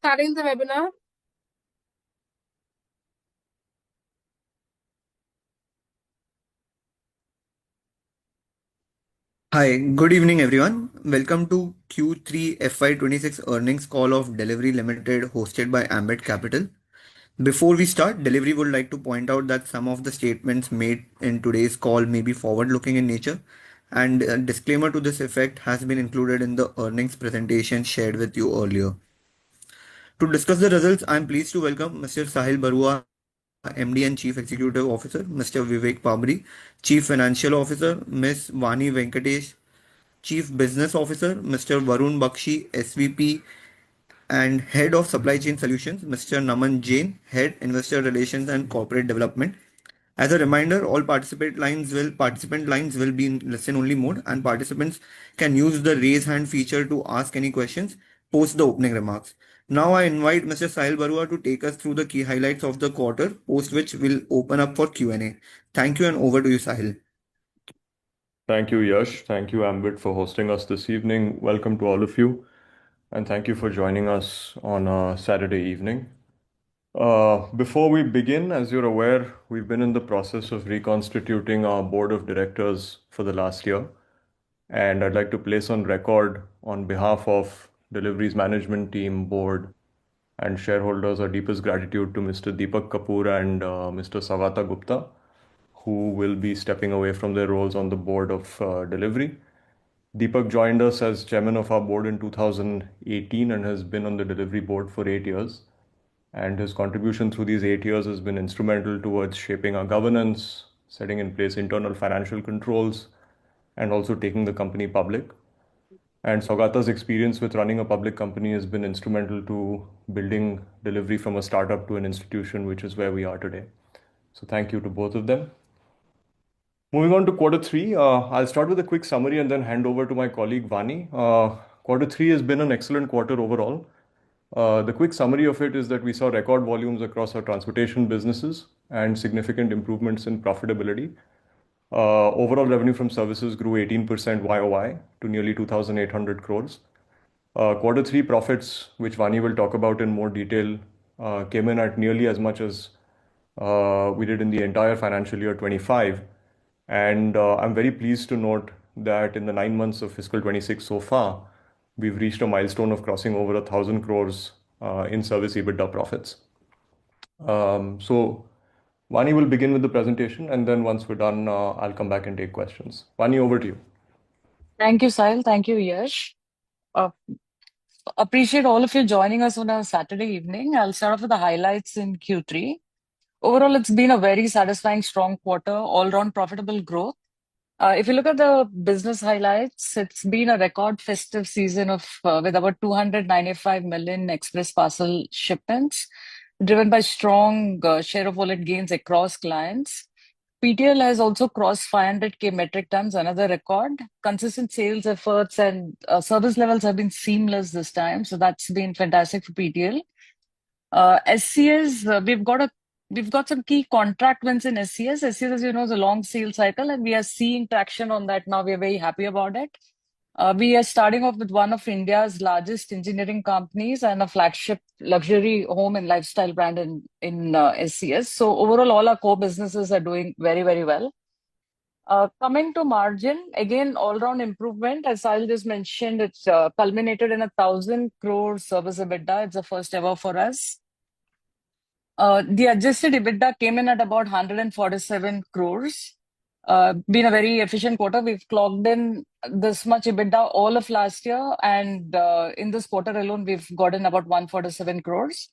Starting the webinar. Hi, good evening everyone. Welcome to Q3 FY26 earnings call of Delhivery Limited hosted by Ambit Capital. Before we start, Delhivery would like to point out that some of the statements made in today's call may be forward-looking in nature, and a disclaimer to this effect has been included in the earnings presentation shared with you earlier. To discuss the results, I am pleased to welcome Mr. Sahil Barua, MD and Chief Executive Officer, Mr. Vivek Pabri, Chief Financial Officer, Ms. Vani Venkatesh, Chief Business Officer, Mr. Varun Bakshi, SVP and Head of Supply Chain Solutions, Mr. Naman Jain, Head Investor Relations and Corporate Development. As a reminder, all participant lines will be in listen only mode, and participants can use the raise hand feature to ask any questions post the opening remarks. Now I invite Mr. Sahil Barua to take us through the key highlights of the quarter, post which we'll open up for Q&A. Thank you, and over to you, Sahil. Thank you, Yash. Thank you, Ambit, for hosting us this evening. Welcome to all of you, and thank you for joining us on a Saturday evening. Before we begin, as you're aware, we've been in the process of reconstituting our board of directors for the last year, and I'd like to place on record, on behalf of Delivery's management team, board, and shareholders, our deepest gratitude to Mr. Deepak Kapoor and Mr. Savata Gupta, who will be stepping away from their roles on the board of Delivery. Deepak joined us as chairman of our board in 2018 and has been on the Delivery board for 8 years. And his contribution through these 8 years has been instrumental towards shaping our governance, setting in place internal financial controls, and also taking the company public. And Saugata's experience with running a public company has been instrumental to building Delivery from a startup to an institution, which is where we are today. So thank you to both of them. Moving on to quarter three, I'll start with a quick summary and then hand over to my colleague Vani. Quarter three has been an excellent quarter overall. The quick summary of it is that we saw record volumes across our transportation businesses and significant improvements in profitability. Overall revenue from services grew 18% YOY to nearly 2,800 crores. Quarter three profits, which Vani will talk about in more detail, came in at nearly as much as we did in the entire financial year 25. And I'm very pleased to note that in the 9 months of fiscal 26 so far, we've reached a milestone of crossing over 1,000 crores in service EBITDA profits. So Vani will begin with the presentation, and then once we're done, I'll come back and take questions. Vani, over to you. Thank you, Sahil. Thank you, Yash. Appreciate all of you joining us on a Saturday evening. I'll start off with the highlights in Q3. Overall, it's been a very satisfying, strong quarter, all-round profitable growth. If you look at the business highlights, it's been a record festive season with about 295 million express parcel shipments, driven by strong share of wallet gains across clients. PTL has also crossed 500K metric tons, another record. Consistent sales efforts and service levels have been seamless this time, so that's been fantastic for PTL. SCS, we've got some key contract wins in SCS. SCS, as you know, is a long sales cycle, and we are seeing traction on that now. We are very happy about it. We are starting off with one of India's largest engineering companies and a flagship luxury home and lifestyle brand in SCS. So overall, all our core businesses are doing very, very well. Coming to margin, again, all-round improvement. As Sahil just mentioned, it's culminated in 1,000 crore service EBITDA. It's the first ever for us. The adjusted EBITDA came in at about 147 crores. Been a very efficient quarter. We've clocked in this much EBITDA all of last year, and in this quarter alone, we've gotten about 147 crores.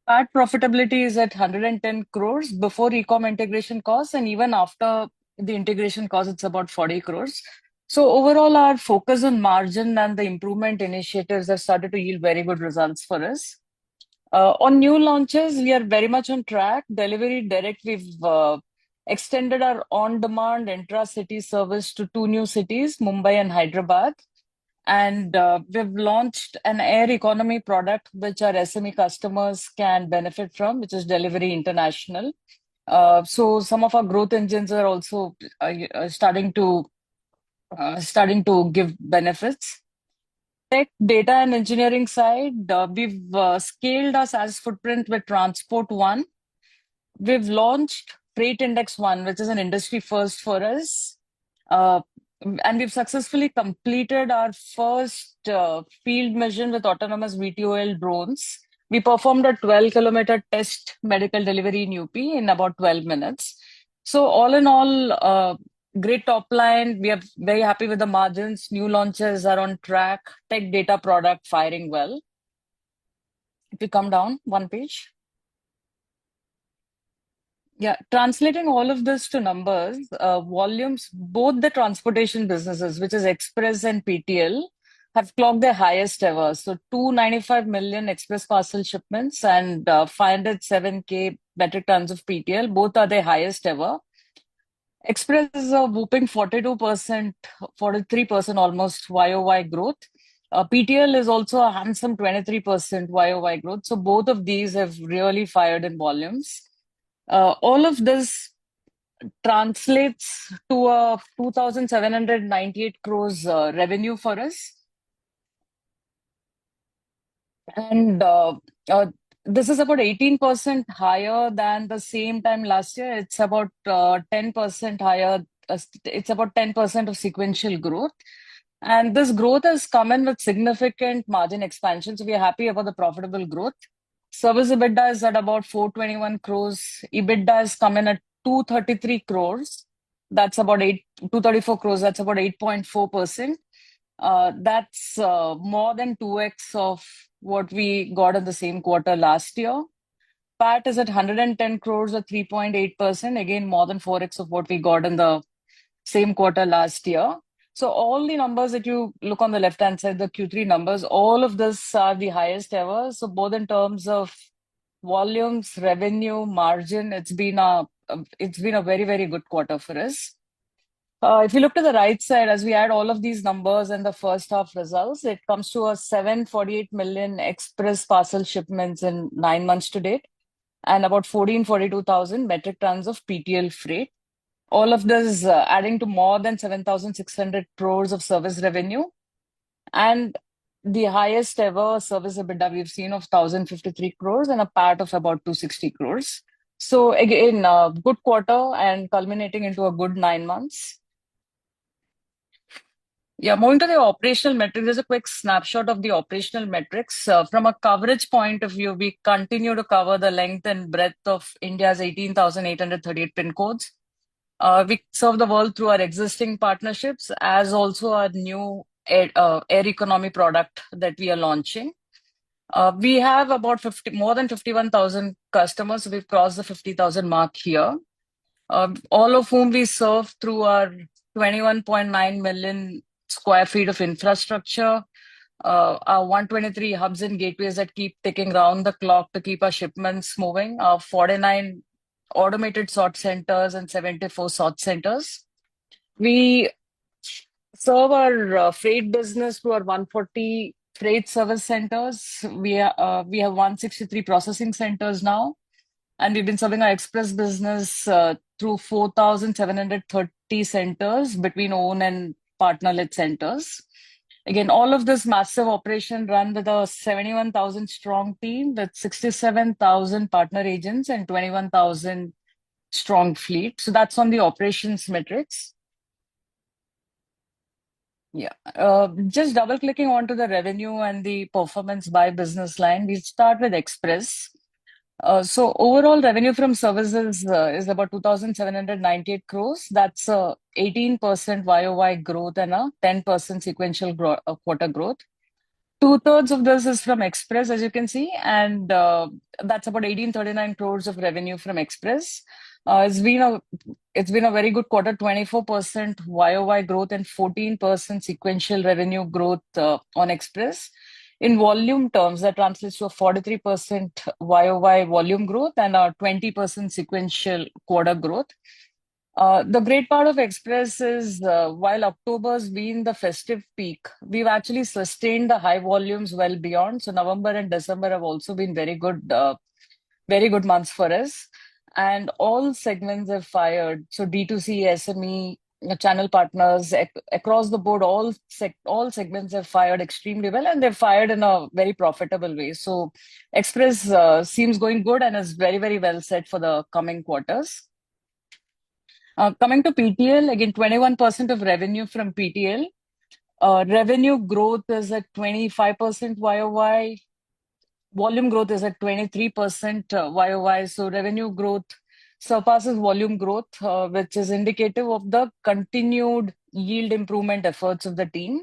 PAT profitability is at 110 crores before e-com integration costs, and even after the integration costs, it's about 40 crores. So overall, our focus on margin and the improvement initiatives have started to yield very good results for us. On new launches, we are very much on track. Delivery Direct, we've extended our on-demand intra-city service to two new cities, Mumbai and Hyderabad. And we've launched an air economy product, which our SME customers can benefit from, which is Delivery International. So some of our growth engines are also starting to give benefits. tech, data, and engineering side, we've scaled our SaaS footprint with Transport One. We've launched Freight Index One, which is an industry first for us. And we've successfully completed our first field mission with autonomous VTOL drones. We performed a 12-kilometer test medical delivery in UP in about 12 minutes. So all in all, great top line. We are very happy with the margins. New launches are on track. Tech data product firing well. If you come down one page. Yeah, translating all of this to numbers, volumes, both the transportation businesses, which is Express and PTL, have clocked their highest ever. So 295 million express parcel shipments and 507K metric tons of PTL, both are their highest ever. Express is a whooping 42%, 43% almost YOY growth. PTL is also a handsome 23% YOY growth. So both of these have really fired in volumes. All of this translates to a 2,798 crores revenue for us. And this is about 18% higher than the same time last year. It's about 10% higher. It's about 10% of sequential growth. And this growth has come in with significant margin expansion. So we are happy about the profitable growth. Service EBITDA is at about 421 crores. EBITDA has come in at 233 crores. That's about 234 crores. That's about 8.4%. That's more than 2x of what we got in the same quarter last year. PAT is at 110 crores or 3.8%. Again, more than 4x of what we got in the same quarter last year. So all the numbers that you look on the left-hand side, the Q3 numbers, all of this are the highest ever. So both in terms of volumes, revenue, margin, it's been a very, very good quarter for us. If you look to the right side, as we add all of these numbers and the first half results, it comes to a 748 million express parcel shipments in 9 months to date, and about 42,000 metric tons of PTL freight. All of this adding to more than 7,600 crores of service revenue, and the highest ever service EBITDA we've seen of 1,053 crores and a PAT of about 260 crores. So again, a good quarter and culminating into a good 9 months. Yeah, moving to the operational metrics, there's a quick snapshot of the operational metrics. From a coverage point of view, we continue to cover the length and breadth of India's 18,838 pin codes. We serve the world through our existing partnerships as also our new air economy product that we are launching. We have about more than 51,000 customers. So we've crossed the 50,000 mark here, all of whom we serve through our 21.9 million square feet of infrastructure, our 123 hubs and gateways that keep ticking round the clock to keep our shipments moving, our 49 automated sort centers and 74 sort centers. We serve our freight business through our 140 freight service centers. We have 163 processing centers now, and we've been serving our express business through 4,730 centers between own and partner-led centers. Again, all of this massive operation run with a 71,000 strong team with 67,000 partner agents and 21,000 strong fleet. So that's on the operations metrics. Yeah, just double clicking onto the revenue and the performance by business line. We start with Express. So overall revenue from services is about 2,798 crores. That's 18% YOY growth and a 10% sequential quarter growth. 2/3 of this is from Express, as you can see, and that's about 1,839 crores of revenue from Express. It's been a very good quarter, 24% YOY growth and 14% sequential revenue growth on Express. In volume terms, that translates to a 43% YOY volume growth and a 20% sequential quarter growth. The great part of Express is while October's been the festive peak, we've actually sustained the high volumes well beyond. So November and December have also been very good months for us. And all segments have fired. So D2C, SME, channel partners across the board, all segments have fired extremely well, and they've fired in a very profitable way. So Express seems going good and is very, very well set for the coming quarters. Coming to PTL, again, 21% of revenue from PTL. Revenue growth is at 25% YOY. Volume growth is at 23% YOY. So revenue growth surpasses volume growth, which is indicative of the continued yield improvement efforts of the team.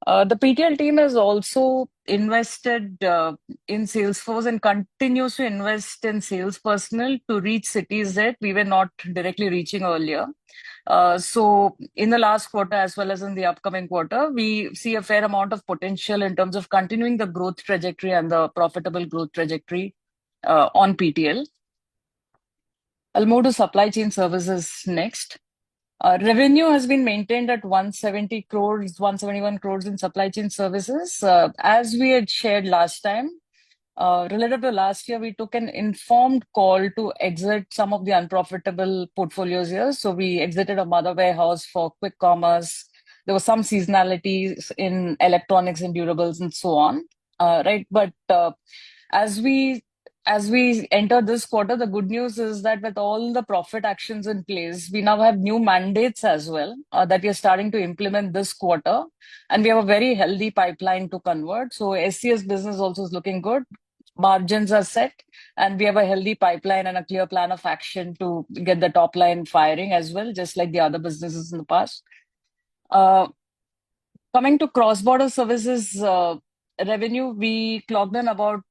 The PTL team has also invested in Salesforce and continues to invest in sales personnel to reach cities that we were not directly reaching earlier. So in the last quarter, as well as in the upcoming quarter, we see a fair amount of potential in terms of continuing the growth trajectory and the profitable growth trajectory on PTL. I'll move to supply chain services next. Revenue has been maintained at 170 crores, 171 crores in supply chain services. As we had shared last time, relative to last year, we took an informed call to exit some of the unprofitable portfolios here. So we exited a mother warehouse for quick commerce. There was some seasonality in electronics and durables and so on. Right. But as we enter this quarter, the good news is that with all the profit actions in place, we now have new mandates as well that we are starting to implement this quarter. And we have a very healthy pipeline to convert. So SCS business also is looking good. Margins are set, and we have a healthy pipeline and a clear plan of action to get the top line firing as well, just like the other businesses in the past. Coming to cross-border services revenue, we clocked in about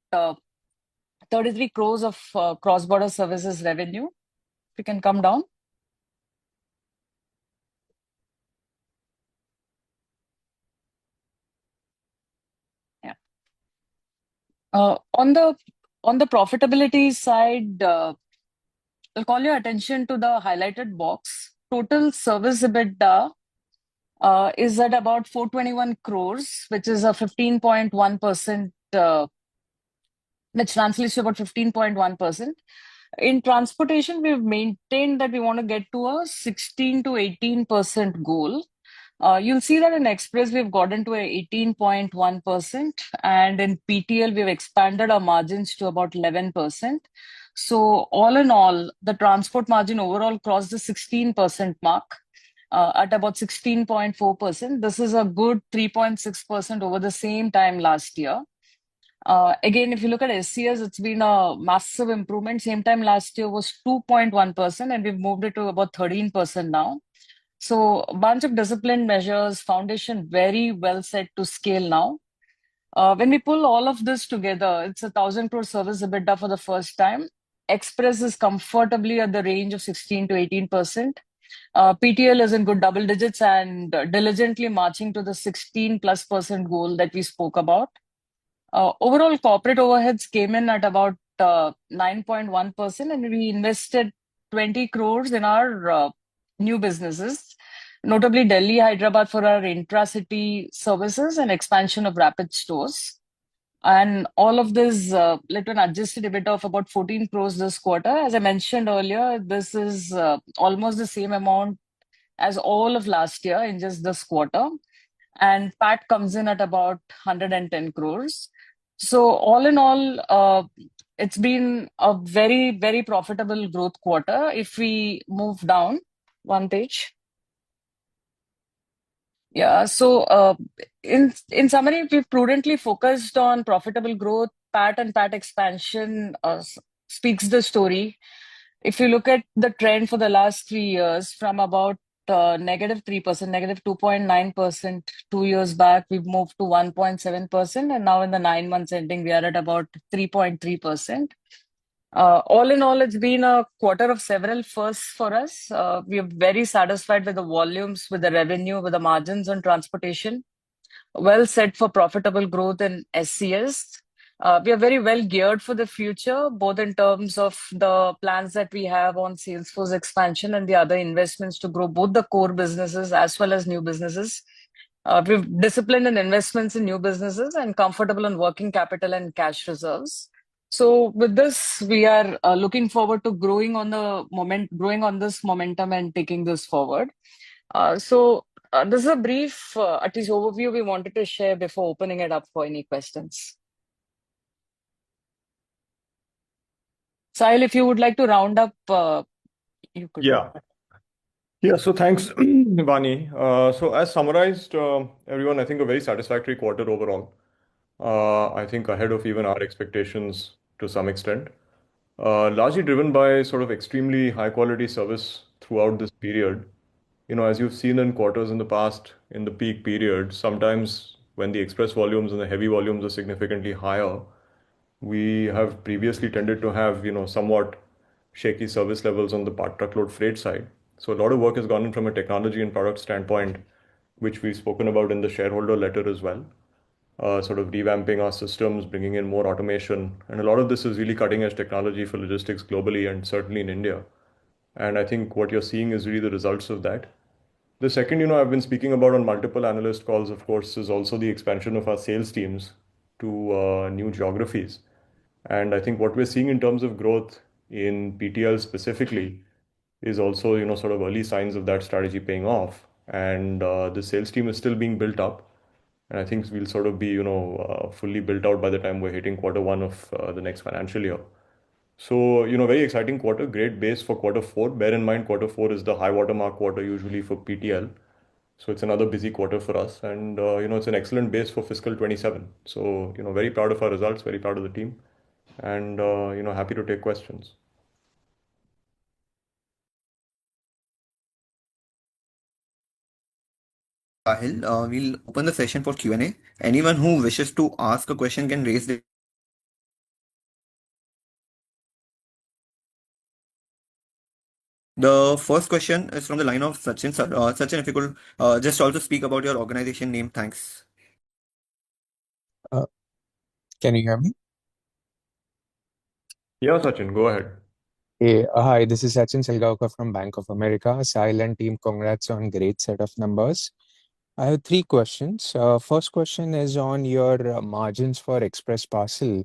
33 crores of cross-border services revenue. If we can come down. Yeah. On the profitability side, I'll call your attention to the highlighted box. Total service EBITDA is at about 421 crores, which is a 15.1%, which translates to about 15.1%. In transportation, we've maintained that we want to get to a 16 to 18% goal. You'll see that in Express, we've gotten to a 18.1%, and in PTL, we've expanded our margins to about 11%. So all in all, the transport margin overall crossed the 16% mark at about 16.4%. This is a good 3.6% over the same time last year. Again, if you look at SCS, it's been a massive improvement. Same time last year was 2.1%, and we've moved it to about 13% now. So a bunch of disciplined measures, foundation very well set to scale now. When we pull all of this together, it's 1,000 crore service EBITDA for the first time. Express is comfortably at the range of 16 to 18%. PTL is in good double digits and diligently marching to the 16+% goal that we spoke about. Overall, corporate overheads came in at about 9.1%, and we invested 20 crores in our new businesses, notably Delhi, Hyderabad for our intra-city services and expansion of rapid stores. And all of this led to an adjusted EBITDA of about 14 crores this quarter. As I mentioned earlier, this is almost the same amount as all of last year in just this quarter. And PAT comes in at about 110 crores. So all in all, it's been a very, very profitable growth quarter. If we move down one page. Yeah, so in summary, we've prudently focused on profitable growth. PAT and PAT expansion speaks the story. If you look at the trend for the last 3 years, from about -3%, -2.9% 2 years back, we've moved to 1.7%, and now in the 9 months ending, we are at about 3.3%. All in all, it's been a quarter of several firsts for us. We are very satisfied with the volumes, with the revenue, with the margins on transportation. Well set for profitable growth in SCS. We are very well geared for the future, both in terms of the plans that we have on Salesforce expansion and the other investments to grow both the core businesses as well as new businesses. We've disciplined in investments in new businesses and comfortable in working capital and cash reserves. So with this, we are looking forward to growing on this momentum and taking this forward. This is a brief, at least overview we wanted to share before opening it up for any questions. Sahil, if you would like to round up, you could. Yeah. Yeah, so thanks, Vani. So as summarized, everyone, I think a very satisfactory quarter overall. I think ahead of even our expectations to some extent. Largely driven by sort of extremely high quality service throughout this period. As you've seen in quarters in the past, in the peak period, sometimes when the express volumes and the heavy volumes are significantly higher, we have previously tended to have, somewhat shaky service levels on the part truckload freight side. So a lot of work has gone in from a technology and product standpoint, which we've spoken about in the shareholder letter as well. Sort of revamping our systems, bringing in more automation. And a lot of this is really cutting edge technology for logistics globally and certainly in India. And I think what you're seeing is really the results of that. The second, I've been speaking about on multiple analyst calls, of course, is also the expansion of our sales teams to new geographies. And I think what we're seeing in terms of growth in PTL specifically is also, sort of early signs of that strategy paying off. And the sales team is still being built up. And I think we'll sort of be, fully built out by the time we're hitting quarter one of the next financial year. So, very exciting quarter, great base for quarter four. Bear in mind, quarter four is the high watermark quarter usually for PTL. So it's another busy quarter for us. And, it's an excellent base for fiscal 27. So, very proud of our results, very proud of the team. And, happy to take questions. Sahil, we'll open the session for Q&A. Anyone who wishes to ask a question can raise the. The first question is from the line of Sachin. Sachin, if you could just also speak about your organization name. Thanks. Uh, can you hear me? Yeah, Sachin, go ahead. Hey, hi, this is Sachin Salgaonkar from Bank of America. Silent team, congrats on great set of numbers. I have three questions. First question is on your margins for express parcel.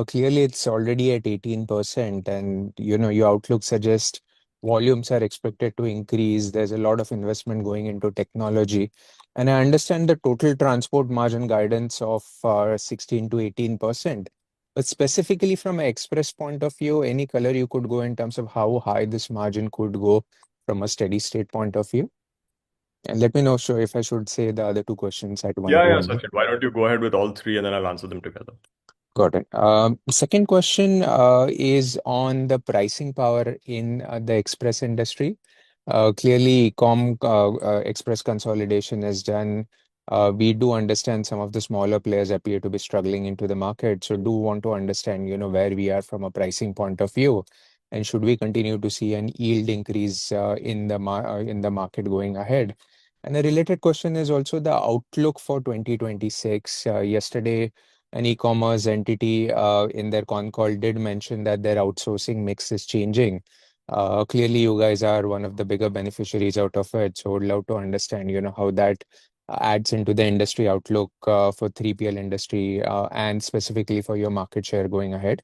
Clearly, it's already at 18%, and your outlook suggests volumes are expected to increase. There's a lot of investment going into technology, and I understand the total transport margin guidance of 16 to 18%. But specifically from an express point of view, any color you could go in terms of how high this margin could go from a steady state point of view? And let me know sure if I should say the other two questions at one Yeah, go yeah, only. Sachin. Why don't you go ahead with all three and then I'll answer them together. Got it. Second question is on the pricing power in the express industry. Clearly, express consolidation is done. We do understand some of the smaller players appear to be struggling into the market. So do want to understand, where we are from a pricing point of view, and should we continue to see an yield increase in the market going ahead? And a related question is also the outlook for 2026. Yesterday, an e-commerce entity in their con call did mention that their outsourcing mix is changing. Clearly, you guys are one of the bigger beneficiaries out of it. So, would love to understand, how that adds into the industry outlook for 3PL industry and specifically for your market share going ahead.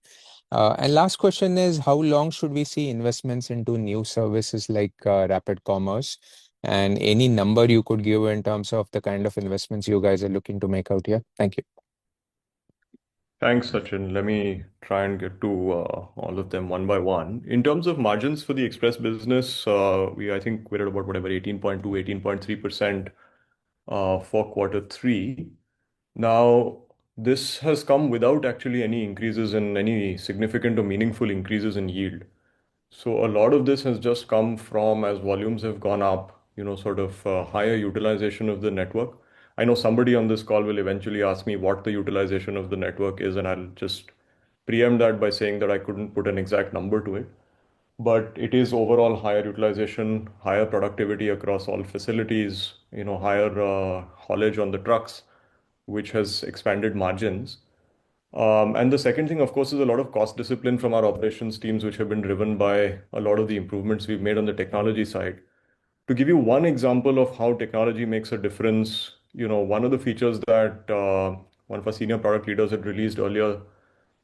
And last question is, how long should we see investments into new services like rapid commerce? And any number you could give in terms of the kind of investments you guys are looking to make out here? Thank you. Thanks, Sachin. Let me try and get to all of them one by one. In terms of margins for the express business, I think we're at about whatever 18.2, 18.3% for quarter three. Now, this has come without actually any increases in any significant or meaningful increases in yield. So a lot of this has just come from as volumes have gone up, sort of higher utilization of the network. I know somebody on this call will eventually ask me what the utilization of the network is, and I'll just preempt that by saying that I couldn't put an exact number to it. But it is overall higher utilization, higher productivity across all facilities, higher haulage on the trucks, which has expanded margins. And the second thing, of course, is a lot of cost discipline from our operations teams, which have been driven by a lot of the improvements we've made on the technology side. To give you one example of how technology makes a difference, one of the features that one of our senior product leaders had released earlier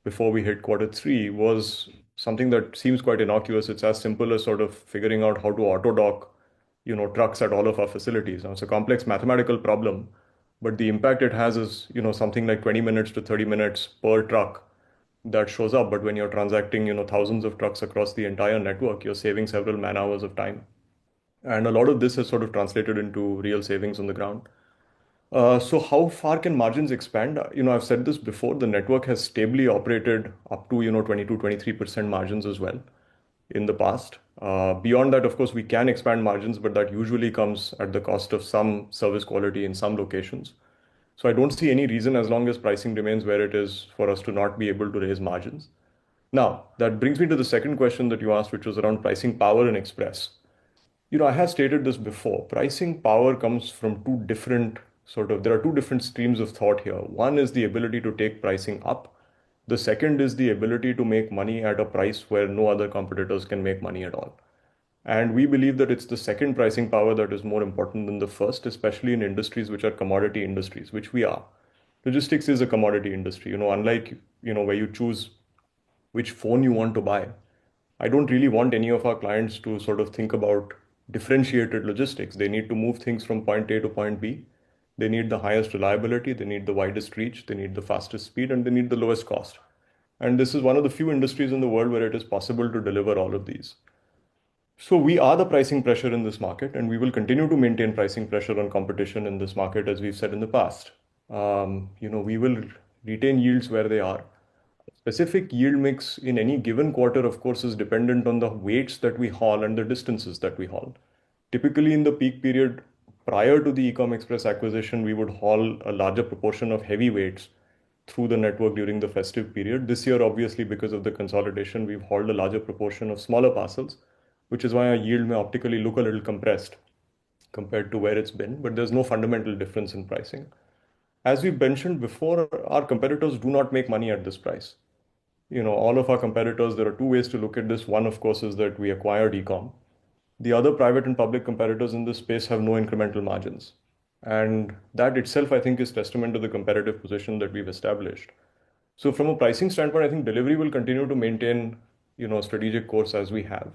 before we hit quarter three was something that seems quite innocuous. It's as simple as sort of figuring out how to auto dock, trucks at all of our facilities. Now, it's a complex mathematical problem, but the impact it has is, something like 20 minutes to 30 minutes per truck that shows up. But when you're transacting, thousands of trucks across the entire network, you're saving several man hours of time. And a lot of this has sort of translated into real savings on the ground. So how far can margins expand? I've said this before, the network has stably operated up to, 22, 23% margins as well in the past. Beyond that, of course, we can expand margins, but that usually comes at the cost of some service quality in some locations. So I don't see any reason, as long as pricing remains where it is, for us to not be able to raise margins. Now, that brings me to the second question that you asked, which was around pricing power and express. I have stated this before. Pricing power comes from there are two different streams of thought here. One is the ability to take pricing up. The second is the ability to make money at a price where no other competitors can make money at all. And we believe that it's the second pricing power that is more important than the first, especially in industries which are commodity industries, which we are. Logistics is a commodity industry, unlike, where you choose which phone you want to buy. I don't really want any of our clients to sort of think about differentiated logistics. They need to move things from point A to point B. They need the highest reliability, they need the widest reach, they need the fastest speed, and they need the lowest cost. And this is one of the few industries in the world where it is possible to deliver all of these. So we are the pricing pressure in this market, and we will continue to maintain pricing pressure on competition in this market, as we've said in the past. We will retain yields where they are. Specific yield mix in any given quarter, of course, is dependent on the weights that we haul and the distances that we haul. Typically, in the peak period prior to the Ecom Express acquisition, we would haul a larger proportion of heavy weights through the network during the festive period. This year, obviously, because of the consolidation, we've hauled a larger proportion of smaller parcels, which is why our yield may optically look a little compressed compared to where it's been, but there's no fundamental difference in pricing. As we mentioned before, our competitors do not make money at this price. All of our competitors, there are two ways to look at this. One, of course, is that we acquired Ecom. The other private and public competitors in this space have no incremental margins. And that itself, I think, is testament to the competitive position that we've established. So from a pricing standpoint, I think Delhivery will continue to maintain, strategic course as we have.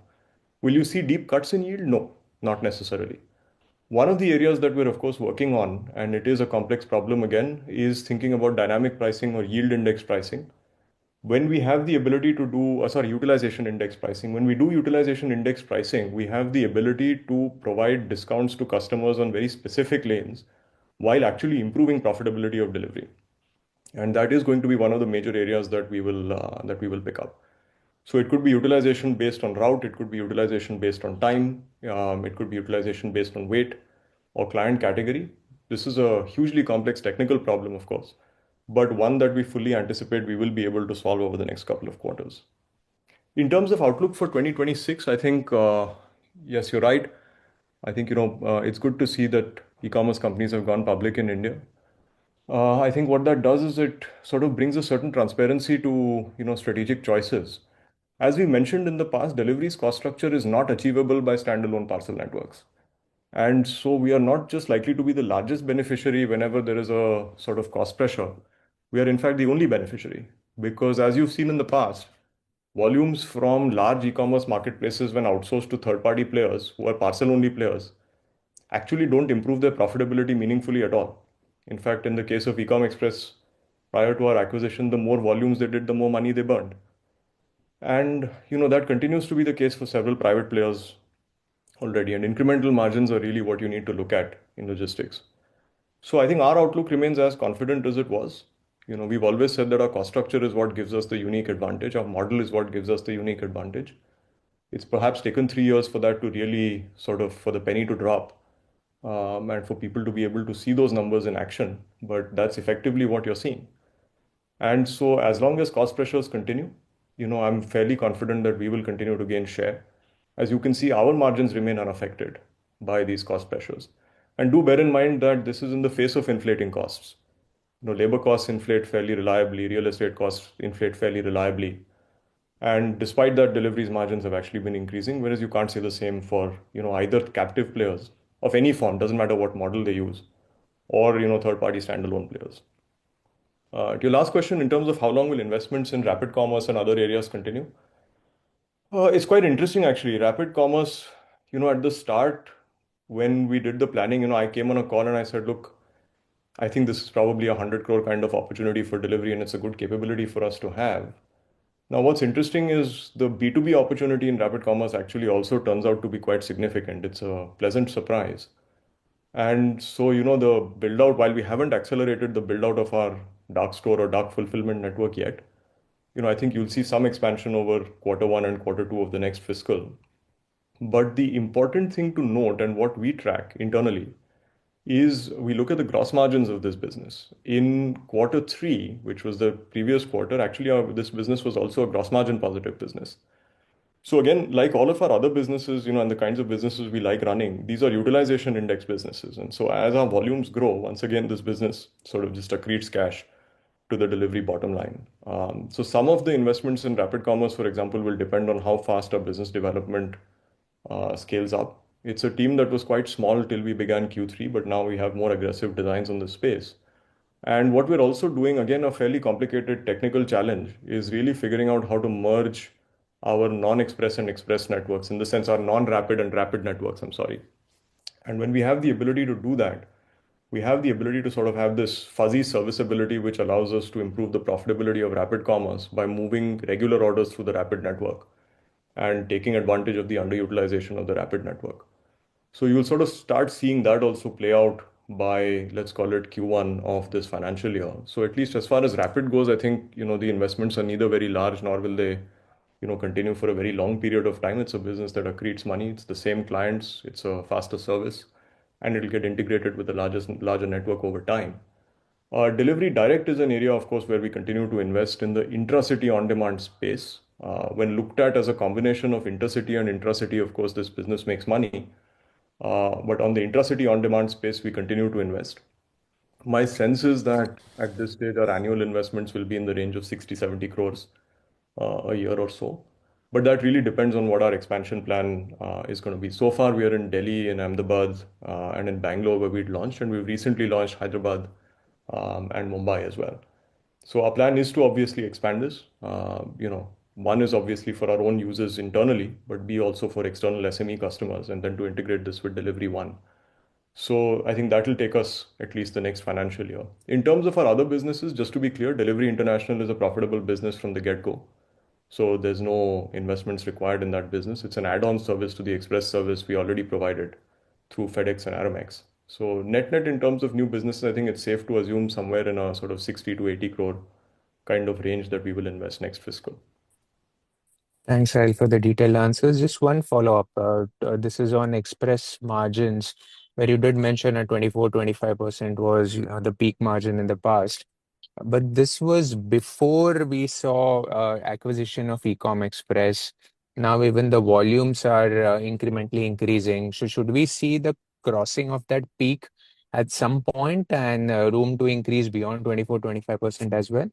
Will you see deep cuts in yield? No, not necessarily. One of the areas that we're, of course, working on, and it is a complex problem again, is thinking about dynamic pricing or yield index pricing. When we have the ability to do, utilization index pricing, when we do utilization index pricing, we have the ability to provide discounts to customers on very specific lanes while actually improving profitability of delivery. And that is going to be one of the major areas that we will pick up. So it could be utilization based on route, it could be utilization based on time, it could be utilization based on weight or client category. This is a hugely complex technical problem, of course, but one that we fully anticipate we will be able to solve over the next couple of quarters. In terms of outlook for 2026, I think, yes, you're right. I think, it's good to see that e-commerce companies have gone public in India. I think what that does is it sort of brings a certain transparency to, strategic choices. As we mentioned in the past, Delhivery's cost structure is not achievable by standalone parcel networks. And so we are not just likely to be the largest beneficiary whenever there is a sort of cost pressure. We are in fact the only beneficiary, because as you've seen in the past, volumes from large e-commerce marketplaces when outsourced to third-party players who are parcel-only players actually don't improve their profitability meaningfully at all. In fact, in the case of Ecom Express, prior to our acquisition, the more volumes they did, the more money they burned. And that continues to be the case for several private players already. And incremental margins are really what you need to look at in logistics. So I think our outlook remains as confident as it was. We've always said that our cost structure is what gives us the unique advantage. Our model is what gives us the unique advantage. It's perhaps taken 3 years for that to really for the penny to drop, and for people to be able to see those numbers in action. But that's effectively what you're seeing. And so as long as cost pressures continue, I'm fairly confident that we will continue to gain share. As you can see, our margins remain unaffected by these cost pressures. And do bear in mind that this is in the face of inflating costs. Labor costs inflate fairly reliably, real estate costs inflate fairly reliably. And despite that, deliveries margins have actually been increasing, whereas you can't say the same for, either captive players of any form, doesn't matter what model they use, or, third-party standalone players. To your last question, in terms of how long will investments in rapid commerce and other areas continue? It's quite interesting, actually. Rapid commerce, at the start when we did the planning, I came on a call and I said, look, I think this is probably a 100 crore kind of opportunity for delivery, and it's a good capability for us to have. Now, what's interesting is the B2B opportunity in rapid commerce actually also turns out to be quite significant. It's a pleasant surprise. And so, the build out, while we haven't accelerated the build out of our dark store or dark fulfillment network yet, I think you'll see some expansion over quarter one and quarter two of the next fiscal. But the important thing to note and what we track internally is we look at the gross margins of this business. In quarter three, which was the previous quarter, actually, this business was also a gross margin positive business. So again, like all of our other businesses, and the kinds of businesses we like running, these are utilization index businesses. And so as our volumes grow, once again, this business sort of just accretes cash to the delivery bottom line. So some of the investments in rapid commerce, for example, will depend on how fast our business development scales up. It's a team that was quite small till we began Q3, but now we have more aggressive designs on this space. And what we're also doing, again, a fairly complicated technical challenge, is really figuring out how to merge our non-express and express networks, in the sense our non-rapid and rapid networks, I'm sorry. And when we have the ability to do that, we have the ability to sort of have this fuzzy serviceability, which allows us to improve the profitability of rapid commerce by moving regular orders through the rapid network and taking advantage of the underutilization of the rapid network. So you'll sort of start seeing that also play out by, let's call it Q1 of this financial year. So at least as far as rapid goes, I think, the investments are neither very large nor will they, continue for a very long period of time. It's a business that accretes money. It's the same clients. It's a faster service, and it'll get integrated with the larger network over time. Delivery direct is an area, of course, where we continue to invest in the intracity on-demand space. When looked at as a combination of intercity and intracity, of course, this business makes money. But on the intracity on-demand space, we continue to invest. My sense is that at this stage, our annual investments will be in the range of 60-70 crores a year or so. But that really depends on what our expansion plan is going to be. So far, we are in Delhi, in Ahmedabad, and in Bangalore, where we'd launched, and we've recently launched Hyderabad and Mumbai as well. So our plan is to obviously expand this. One is obviously for our own users internally, but B, also for external SME customers, and then to integrate this with Delivery One. So I think that will take us at least the next financial year. In terms of our other businesses, just to be clear, Delivery International is a profitable business from the get-go. So there's no investments required in that business. It's an add-on service to the express service we already provided through FedEx and Aramex. So net in terms of new businesses, I think it's safe to assume somewhere in a sort of 60 to 80 crore kind of range that we will invest next fiscal. Thanks, Sahil, for the detailed answers. Just one follow-up. This is on express margins, where you did mention a 24-25% was the peak margin in the past. But this was before we saw acquisition of Ecom Express. Now even the volumes are incrementally increasing. So should we see the crossing of that peak at some point and room to increase beyond 24-25% as well?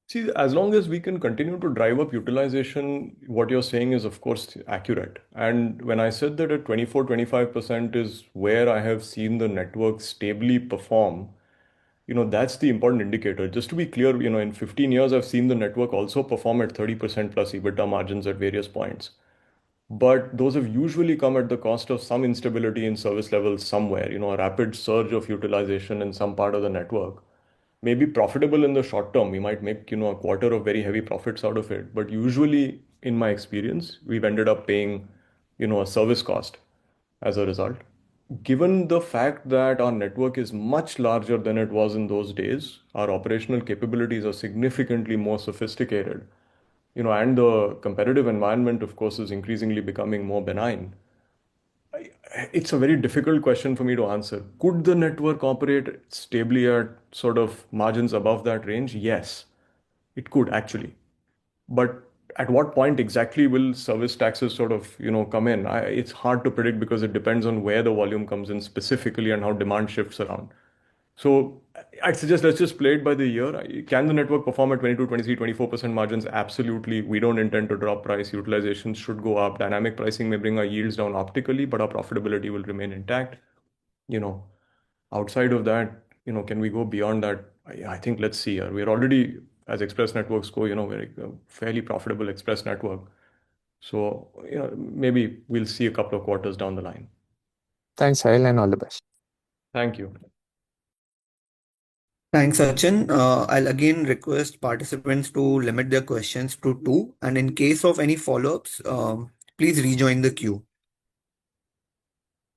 See, as long as we can continue to drive up utilization, what you're saying is, of course, accurate. And when I said that at 24-25% is where I have seen the network stably perform, that's the important indicator. Just to be clear, in 15 years, I've seen the network also perform at 30% plus EBITDA margins at various points. But those have usually come at the cost of some instability in service levels somewhere, a rapid surge of utilization in some part of the network. Maybe profitable in the short term. We might make, a quarter of very heavy profits out of it. But usually, in my experience, we've ended up paying, a service cost as a result. Given the fact that our network is much larger than it was in those days, our operational capabilities are significantly more sophisticated, and the competitive environment, of course, is increasingly becoming more benign. It's a very difficult question for me to answer. Could the network operate stably at sort of margins above that range? Yes, it could actually. But at what point exactly will service taxes sort of, come in? It's hard to predict because it depends on where the volume comes in specifically and how demand shifts around. So I'd suggest let's just play it by the year. Can the network perform at 22, 23, 24% margins? Absolutely. We don't intend to drop price. Utilization should go up. Dynamic pricing may bring our yields down optically, but our profitability will remain intact. Outside of that, can we go beyond that? I think let's see. We're already, as express networks go, we're a fairly profitable express network. So, maybe we'll see a couple of quarters down the line. Thanks, Sahil, and all the best. Thank you. Thanks, Sachin. I'll again request participants to limit their questions to two, and in case of any follow-ups, please rejoin the queue.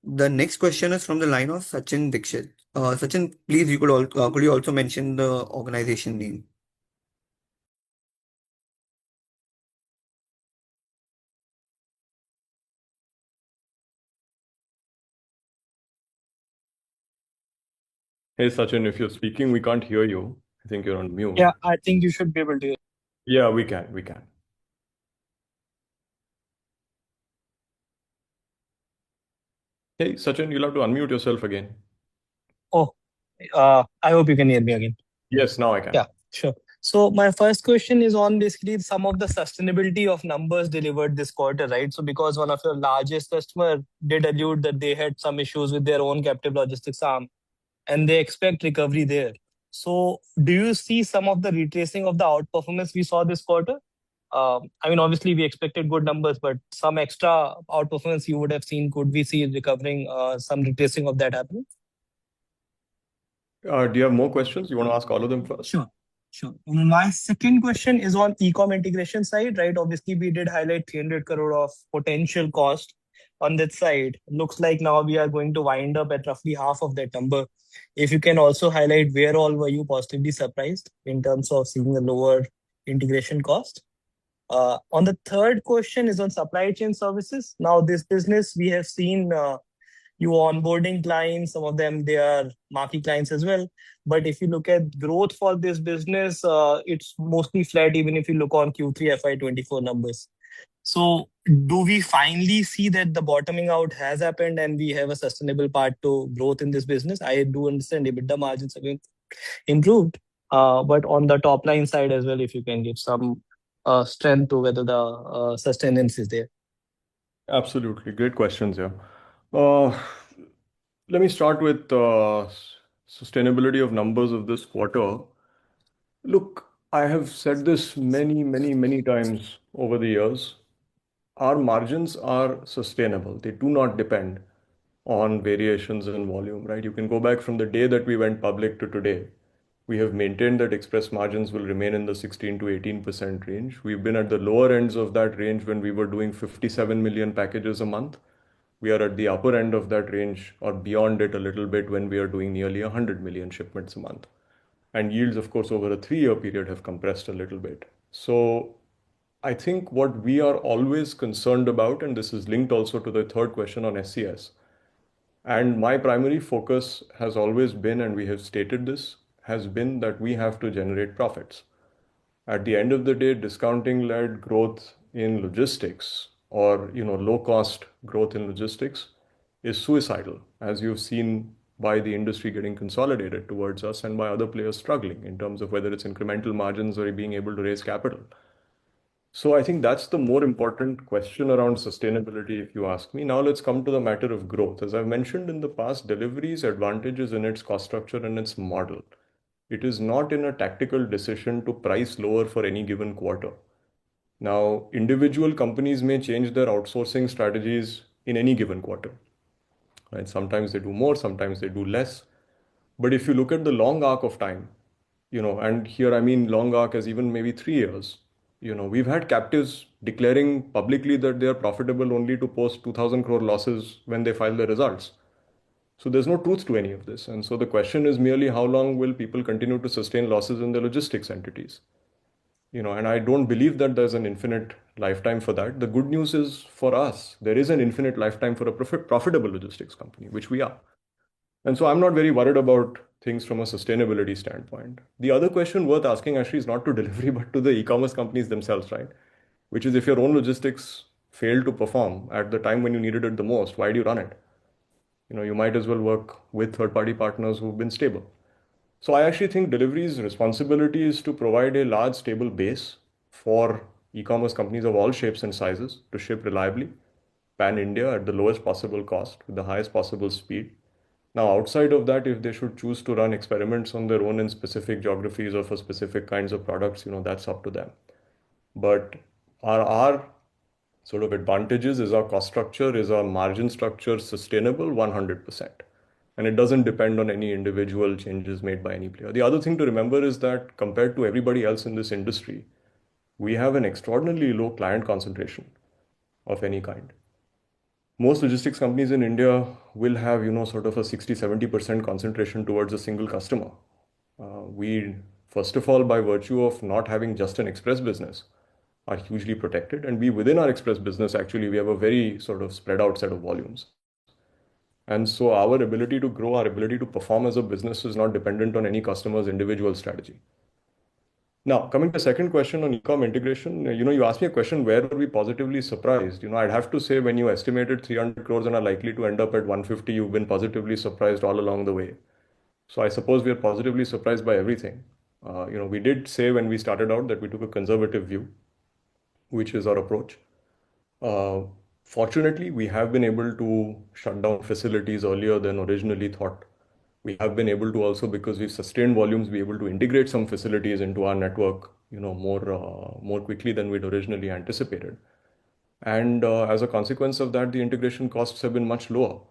The next question is from the line of Sachin Dixit. Sachin, please, could you also mention the organization name? Hey, Sachin, if you're speaking, we can't hear you. I think you're on mute. Yeah, I think you should be able to. Yeah, we can. We can. Hey, Sachin, you'll have to unmute yourself again. Oh, I hope you can hear me again. Yes, now I can. Yeah, sure. So my first question is on basically some of the sustainability of numbers delivered this quarter, right? So because one of your largest customer did allude that they had some issues with their own captive logistics arm, and they expect recovery there. So do you see some of the retracing of the outperformance we saw this quarter? I mean, obviously we expected good numbers, but some extra outperformance you would have seen. Could we see recovering some retracing of that happening? Do you have more questions? You want to ask all of them first? Sure. Sure. My second question is on e-com integration side, right? Obviously, we did highlight 300 crore of potential cost on that side. Looks like now we are going to wind up at roughly half of that number. If you can also highlight where all were you positively surprised in terms of seeing a lower integration cost? On the third question is on supply chain services. Now, this business, we have seen you onboarding clients, some of them, they are marquee clients as well. But if you look at growth for this business, it's mostly flat, even if you look on Q3 FY24 numbers. So do we finally see that the bottoming out has happened and we have a sustainable path to growth in this business? I do understand EBITDA margins have been improved, but on the top line side as well, if you can give some strength to whether the sustenance is there. Absolutely. Great questions here. Let me start with sustainability of numbers of this quarter. Look, I have said this many, many, many times over the years. Our margins are sustainable. They do not depend on variations in volume, right? You can go back from the day that we went public to today. We have maintained that express margins will remain in the 16 to 18% range. We've been at the lower ends of that range when we were doing 57 million packages a month. We are at the upper end of that range or beyond it a little bit when we are doing nearly 100 million shipments a month. And yields, of course, over a 3-year period have compressed a little bit. So I think what we are always concerned about, and this is linked also to the third question on SCS, and my primary focus has always been, and we have stated this, has been that we have to generate profits. At the end of the day, discounting-led growth in logistics or low-cost growth in logistics is suicidal, as you've seen by the industry getting consolidated towards us and by other players struggling in terms of whether it's incremental margins or being able to raise capital. So I think that's the more important question around sustainability, if you ask me. Now let's come to the matter of growth. As I've mentioned in the past, Delhivery's advantage is in its cost structure and its model. It is not in a tactical decision to price lower for any given quarter. Now, individual companies may change their outsourcing strategies in any given quarter. Right? Sometimes they do more, sometimes they do less. But if you look at the long arc of time, and here I mean long arc as even maybe 3 years, we've had captives declaring publicly that they are profitable only to post 2,000 crore losses when they file their results. So there's no truth to any of this. And so the question is merely how long will people continue to sustain losses in the logistics entities? And I don't believe that there's an infinite lifetime for that. The good news is for us, there is an infinite lifetime for a profitable logistics company, which we are. And so I'm not very worried about things from a sustainability standpoint. The other question worth asking actually is not to Delhivery, but to the e-commerce companies themselves, right? Which is if your own logistics failed to perform at the time when you needed it the most, why do you run it? You might as well work with third-party partners who've been stable. So I actually think Delhivery's responsibility is to provide a large, stable base for e-commerce companies of all shapes and sizes to ship reliably, pan-India at the lowest possible cost with the highest possible speed. Now, outside of that, if they should choose to run experiments on their own in specific geographies or for specific kinds of products, that's up to them. But our sort of advantages. Is our cost structure, is our margin structure sustainable? 100%. And it doesn't depend on any individual changes made by any player. The other thing to remember is that compared to everybody else in this industry, we have an extraordinarily low client concentration of any kind. Most logistics companies in India will have, sort of a 60-70% concentration towards a single customer. We, first of all, by virtue of not having just an express business, are hugely protected. And we, within our express business, actually, we have a very sort of spread out set of volumes. And so our ability to grow, our ability to perform as a business is not dependent on any customer's individual strategy. Now, coming to the second question on e-com integration, you asked me a question, where were we positively surprised? I'd have to say when you estimated 300 crores and are likely to end up at 150, you've been positively surprised all along the way. So I suppose we are positively surprised by everything. We did say when we started out that we took a conservative view, which is our approach. Uh, Fortunately, we have been able to shut down facilities earlier than originally thought. We have been able to also, because we've sustained volumes, be able to integrate some facilities into our network, more quickly than we'd originally anticipated. And as a consequence of that, the integration costs have been much lower.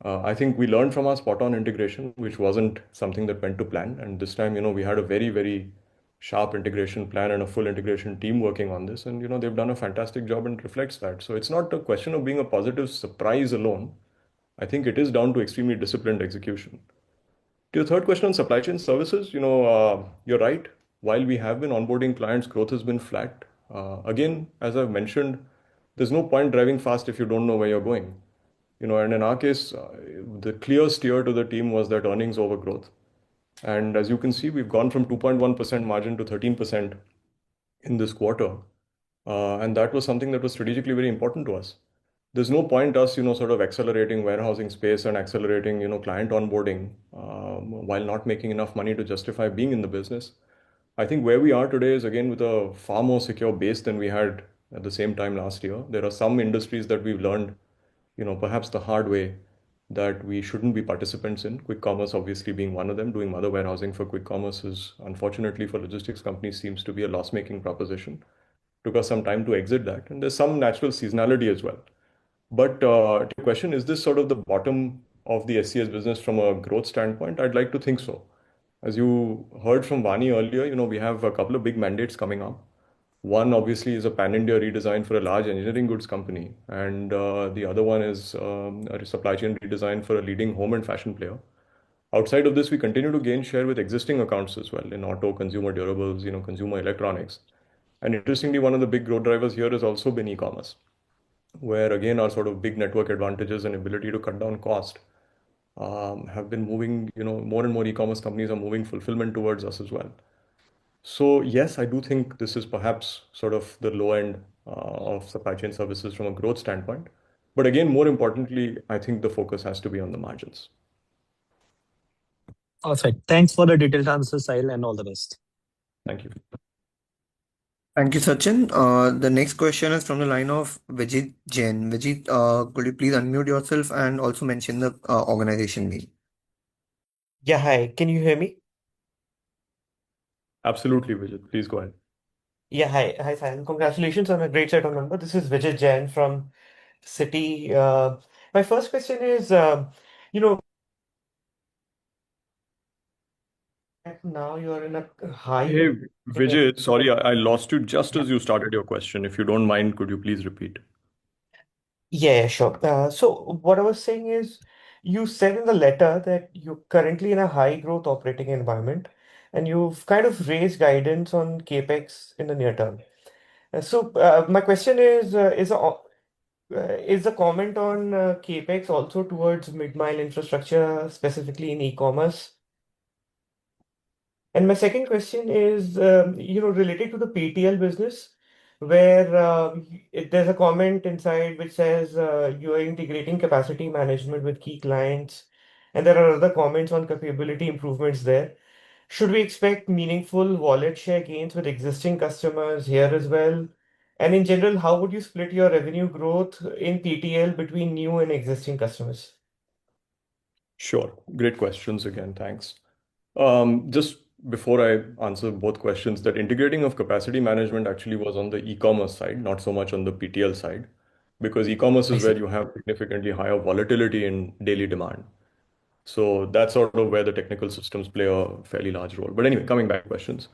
I think we learned from our spot-on integration, which wasn't something that went to plan. And this time, we had a very, very sharp integration plan and a full integration team working on this. And, they've done a fantastic job and it reflects that. So it's not a question of being a positive surprise alone. I think it is down to extremely disciplined execution. To your third question on supply chain services, you're right. While we have been onboarding clients, growth has been flat. Again, as I've mentioned, there's no point driving fast if you don't know where you're going. And in our case, the clear steer to the team was that earnings over growth. And as you can see, we've gone from 2.1% margin to 13% in this quarter. And that was something that was strategically very important to us. There's no point us, sort of accelerating warehousing space and accelerating, client onboarding while not making enough money to justify being in the business. I think where we are today is again with a far more secure base than we had at the same time last year. There are some industries that we've learned, perhaps the hard way, that we shouldn't be participants in. Quick commerce, obviously, being one of them. Doing mother warehousing for quick commerce is, unfortunately, for logistics companies, seems to be a loss-making proposition. Took us some time to exit that, and there's some natural seasonality as well. But to your question, is this sort of the bottom of the SCS business from a growth standpoint? I'd like to think so. As you heard from Vani earlier, we have a couple of big mandates coming up. One obviously is a pan-India redesign for a large engineering goods company, and the other one is a supply chain redesign for a leading home and fashion player. Outside of this, we continue to gain share with existing accounts as well in auto, consumer durables, consumer electronics. And interestingly, one of the big growth drivers here has also been e-commerce, where again our sort of big network advantages and ability to cut down cost have been moving, more and more e-commerce companies are moving fulfillment towards us as well. So yes, I do think this is perhaps sort of the low end of supply chain services from a growth standpoint. But again, more importantly, I think the focus has to be on the margins. Perfect. Thanks for the detailed answer, Sahil, and all the best. Thank you. Thank you, Sachin. The next question is from the line of Vijit Jain. Vijit, could you please unmute yourself and also mention the organization name? Yeah, hi. Can you hear me? Absolutely, Vijay. Please go ahead. Yeah, hi. Hi, Sahil. Congratulations on a great set of numbers. This is Vijay Jain from Citi. My first question is, you know, now you're in a high. Hey, Vijay, sorry, I lost you just as you started your question. If you don't mind, could you please repeat? Yeah, sure. So what I was saying is, you said in the letter that you're currently in a high growth operating environment, and you've kind of raised guidance on CapEx in the near term. So my question is the comment on CapEx also towards mid-mile infrastructure, specifically in e-commerce? And my second question is, related to the PTL business, where there's a comment inside which says you are integrating capacity management with key clients, and there are other comments on capability improvements there. Should we expect meaningful wallet share gains with existing customers here as well? And in general, how would you split your revenue growth in PTL between new and existing customers? Sure. Great questions again. Thanks. Just before I answer both questions, that integrating of capacity management actually was on the e-commerce side, not so much on the PTL side, because e-commerce I is where see. you have significantly higher volatility in daily demand. So that's sort of where the technical systems play a fairly large role. But anyway, coming back to questions.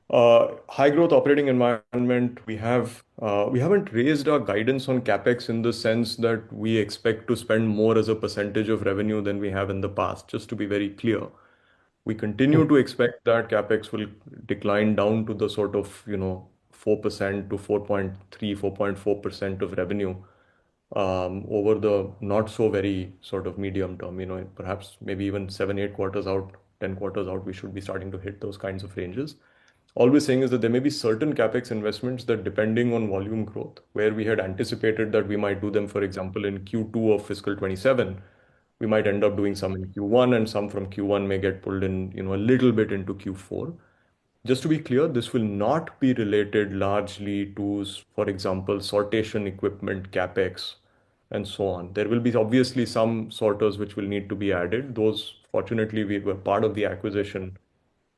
High growth operating environment, we haven't raised our guidance on CapEx in the sense that we expect to spend more as a percentage of revenue than we have in the past, just to be very clear. We continue to expect that CapEx will decline down to the sort of, 4% to 4.3, 4.4% of revenue over the not so very sort of medium term, perhaps maybe even 7, 8 quarters out, 10 quarters out, we should be starting to hit those kinds of ranges. All we're saying is that there may be certain CapEx investments that, depending on volume growth, where we had anticipated that we might do them, for example, in Q2 of fiscal 27, we might end up doing some in Q1, and some from Q1 may get pulled in, a little bit into Q4. Just to be clear, this will not be related largely to, for example, sortation equipment, CapEx, and so on. There will be obviously some sorters which will need to be added. Those, fortunately, we were part of the acquisition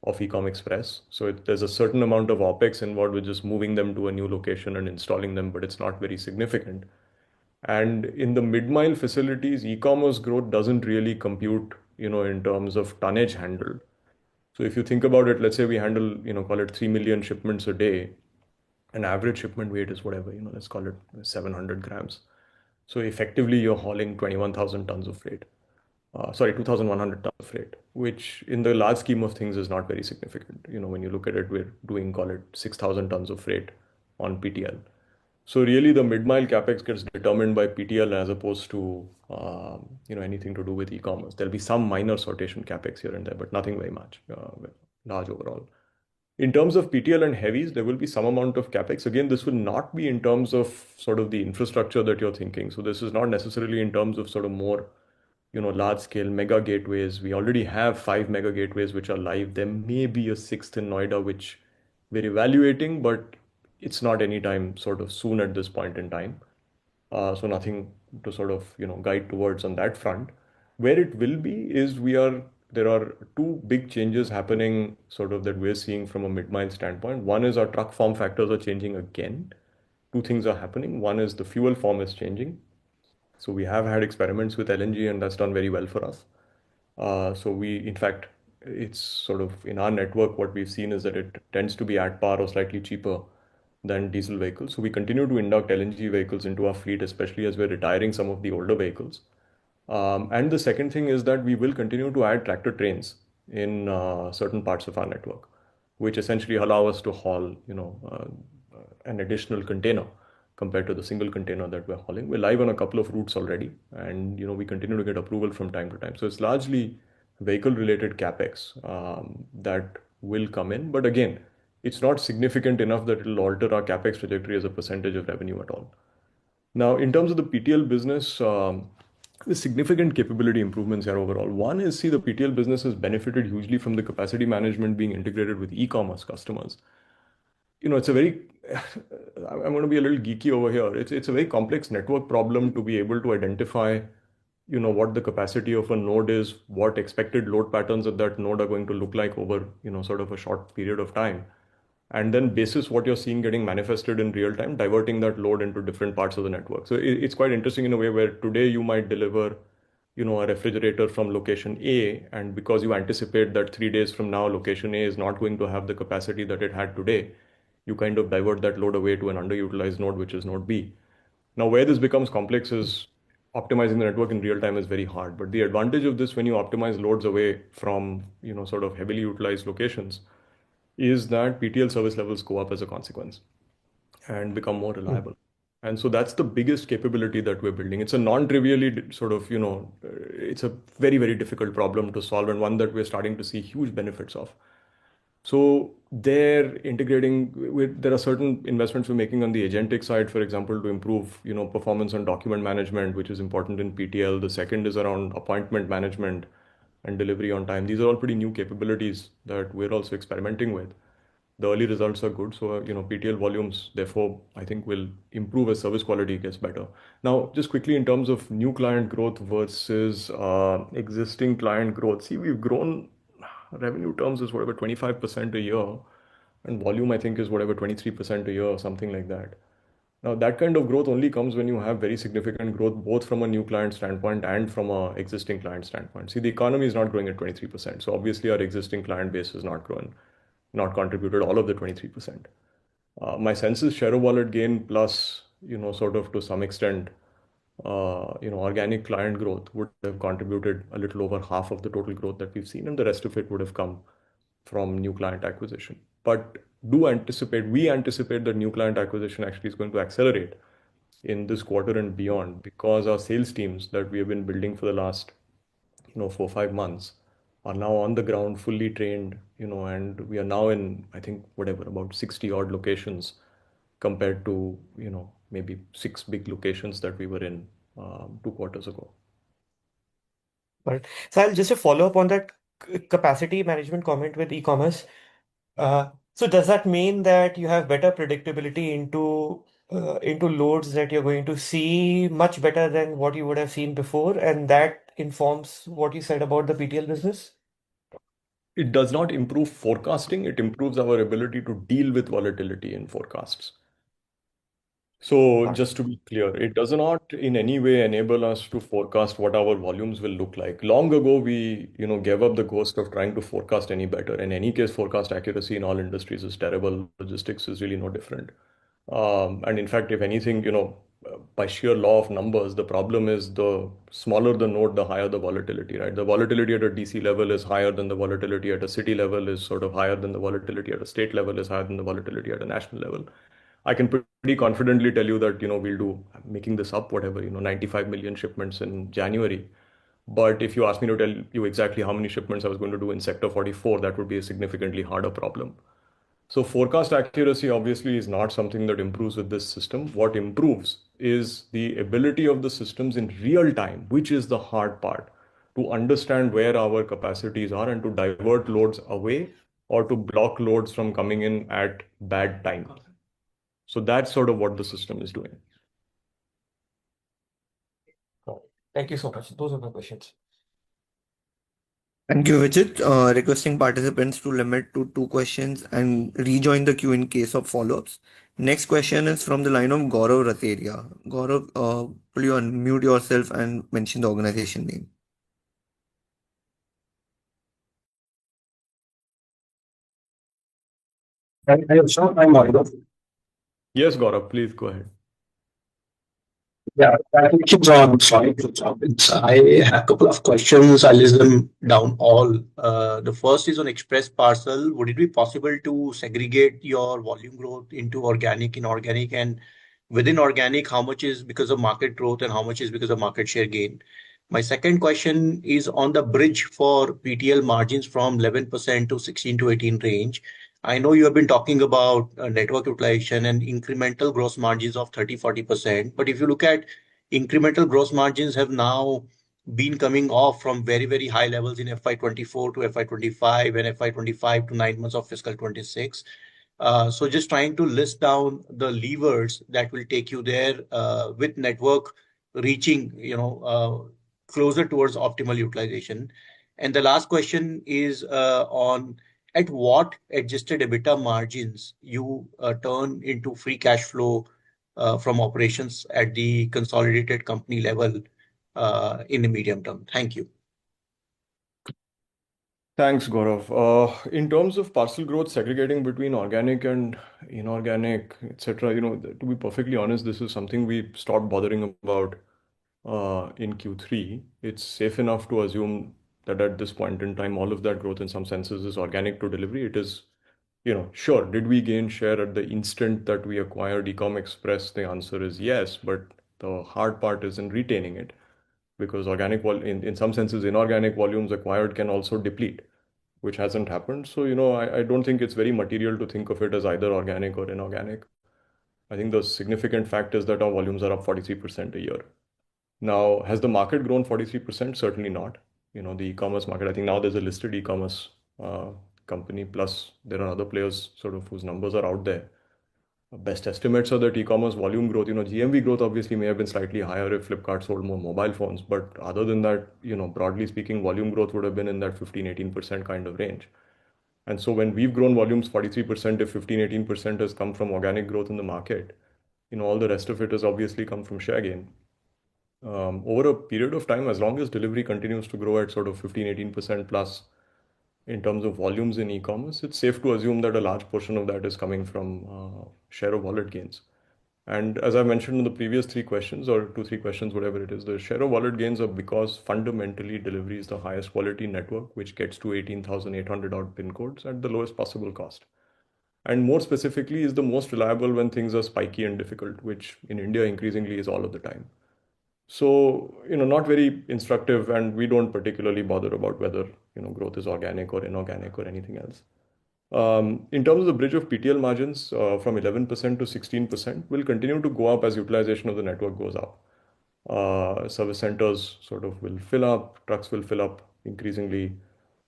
of Ecom Express. So there's a certain amount of OpEx involved with just moving them to a new location and installing them, but it's not very significant. And in the mid-mile facilities, e-commerce growth doesn't really compute, in terms of tonnage handled. So if you think about it, let's say we handle, call it 3 million shipments a day. An average shipment weight is whatever, let's call it 700 grams. So effectively, you're hauling 21,000 tons of freight. 2,100 tons of freight, which in the large scheme of things is not very significant. When you look at it, we're doing, call it 6,000 tons of freight on PTL. So really, the mid-mile capex gets determined by PTL as opposed to anything to do with e-commerce. There'll be some minor sortation capex here and there, but nothing very much large overall. In terms of PTL and heavies, there will be some amount of capex. Again, this will not be in terms of sort of the infrastructure that you're thinking. So this is not necessarily in terms of sort of more large scale mega gateways. We already have 5 mega gateways which are live. There may be a sixth in Noida, which we're evaluating, but it's not anytime sort of soon at this point in time. So nothing to sort of, guide towards on that front. Where it will be is there are two big changes happening sort of that we're seeing from a mid-mile standpoint. One is our truck form factors are changing again. Two things are happening. One is the fuel form is changing. So we have had experiments with LNG, and that's done very well for us. So in fact, it's sort of in our network, what we've seen is that it tends to be at par or slightly cheaper than diesel vehicles. So we continue to induct LNG vehicles into our fleet, especially as we're retiring some of the older vehicles. And the second thing is that we will continue to add tractor trains in certain parts of our network, which essentially allow us to haul, an additional container compared to the single container that we're hauling. We're live on a couple of routes already, and we continue to get approval from time to time. So it's largely vehicle-related capex that will come in, but again, it's not significant enough that it'll alter our capex trajectory as a percentage of revenue at all. Now, in terms of the PTL business, there's significant capability improvements here overall. One is, the PTL business has benefited hugely from the capacity management being integrated with e-commerce customers. It's a very, I'm going to be a little geeky over here. It's a very complex network problem to be able to identify, what the capacity of a node is, what expected load patterns of that node are going to look like over, sort of a short period of time. And then basis what you're seeing getting manifested in real time, diverting that load into different parts of the network. So it's quite interesting in a way where today you might deliver, a refrigerator from location A, and because you anticipate that 3 days from now, location A is not going to have the capacity that it had today, you kind of divert that load away to an underutilized node, which is node B. Now, where this becomes complex is optimizing the network in real time is very hard. But the advantage of this when you optimize loads away from, sort of heavily utilized locations is that PTL service levels go up as a consequence and become more reliable. And so that's the biggest capability that we're building. It's a non-trivially sort of, it's a very, very difficult problem to solve, and one that we're starting to see huge benefits of. So they're integrating there are certain investments we're making on the agentic side, for example, to improve, performance on document management, which is important in PTL. The second is around appointment management and delivery on time. These are all pretty new capabilities that we're also experimenting with. The early results are good. So, PTL volumes, therefore, I think will improve as service quality gets better. Now, just quickly in terms of new client growth versus existing client growth, we've grown revenue terms is whatever 25% a year, and volume I think is whatever 23% a year or something like that. Now that kind of growth only comes when you have very significant growth both from a new client standpoint and from a existing client standpoint. See, the economy is not growing at 23%, so obviously our existing client base is not growing, not contributed all of the 23%. My sense is share of wallet gain plus, sort of to some extent, organic client growth would have contributed a little over half of the total growth that we've seen, and the rest of it would have come from new client acquisition. But we anticipate that new client acquisition actually is going to accelerate in this quarter and beyond because our sales teams that we have been building for the last, 4 or 5 months are now on the ground, fully trained, and we are now in, I think, whatever, about 60 odd locations compared to, maybe 6 big locations that we were in 2 quarters ago. Right. So I'll just a follow up on that capacity management comment with e-commerce. So does that mean that you have better predictability into loads that you're going to see much better than what you would have seen before, and that informs what you said about the PTL business? It does not improve forecasting, it improves our ability to deal with volatility in forecasts. So Got it. just to be clear, it does not in any way enable us to forecast what our volumes will look like. Long ago, we, gave up the ghost of trying to forecast any better. In any case, forecast accuracy in all industries is terrible. Logistics is really no different. And in fact, if anything, by sheer law of numbers, the problem is the smaller the node, the higher the volatility, right? The volatility at a DC level is higher than the volatility at a city level is sort of higher than the volatility at a state level is higher than the volatility at a national level. I can pretty confidently tell you that, we'll do, making this up, whatever, 95 million shipments in January. But if you ask me to tell you exactly how many shipments I was going to do in Sector 44, that would be a significantly harder problem. So forecast accuracy obviously is not something that improves with this system. What improves is the ability of the systems in real time, which is the hard part, to understand where our capacities are and to divert loads away or to block loads from coming in at bad time. So that's sort of what the system is doing. Got it. Thank you so much. Those are my questions. Thank you, Vijit. Requesting participants to limit to 2 questions and rejoin the queue in case of follow-ups. Next question is from the line of Gaurav Rateria. Gaurav, will you unmute yourself and mention the organization name? I sure I'm audible. Yes, Gaurav, please go ahead. Yeah, congratulations on solid performance. I have a couple of questions. I'll list them down all. The first is on Express Parcel. Would it be possible to segregate your volume growth into organic, inorganic, and within organic, how much is because of market growth and how much is because of market share gain? My second question is on the bridge for PTL margins from 11% to 16 to 18 range. I know you have been talking about network utilization and incremental gross margins of 30-40%. But if you look at incremental gross margins have now been coming off from very, very high levels in FY24 to FY25 and FY25 to 9 months of fiscal 26. So just trying to list down the levers that will take you there with network reaching, closer towards optimal utilization. And the last question is on at what adjusted EBITDA margins you turn into free cash flow from operations at the consolidated company level in the medium term. Thank you. Thanks, Gaurav. In terms of parcel growth, segregating between organic and inorganic, etc., to be perfectly honest, this is something we stopped bothering about in Q3. It's safe enough to assume that at this point in time, all of that growth in some senses is organic to Delhivery. It is, sure, did we gain share at the instant that we acquired Ecom Express? The answer is yes, but the hard part is in retaining it because in some senses, inorganic volumes acquired can also deplete, which hasn't happened. So, I don't think it's very material to think of it as either organic or inorganic. I think the significant fact is that our volumes are up 43% a year. Now, has the market grown 43%? Certainly not. The e-commerce market, I think now there's a listed e-commerce company, plus there are other players sort of whose numbers are out there. best estimates are that e-commerce volume growth, GMV growth obviously may have been slightly higher if Flipkart sold more mobile phones. But other than that, broadly speaking, volume growth would have been in that 15-18% kind of range. And so when we've grown volumes 43%, if 15-18% has come from organic growth in the market, all the rest of it has obviously come from share gain. Over a period of time, as long as delivery continues to grow at sort of 15-18% plus in terms of volumes in e-commerce, it's safe to assume that a large portion of that is coming from share of wallet gains. And as I mentioned in the previous three questions, or two, three questions, whatever it is, the share of wallet gains are because fundamentally delivery is the highest quality network, which gets to 18,800 odd pin codes at the lowest possible cost. And more specifically, is the most reliable when things are spiky and difficult, which in India increasingly is all of the time. So, not very instructive, and we don't particularly bother about whether, growth is organic or inorganic or anything else. In terms of the bridge of PTL margins from 11% to 16% will continue to go up as utilization of the network goes up. Service centers sort of will fill up, trucks will fill up increasingly,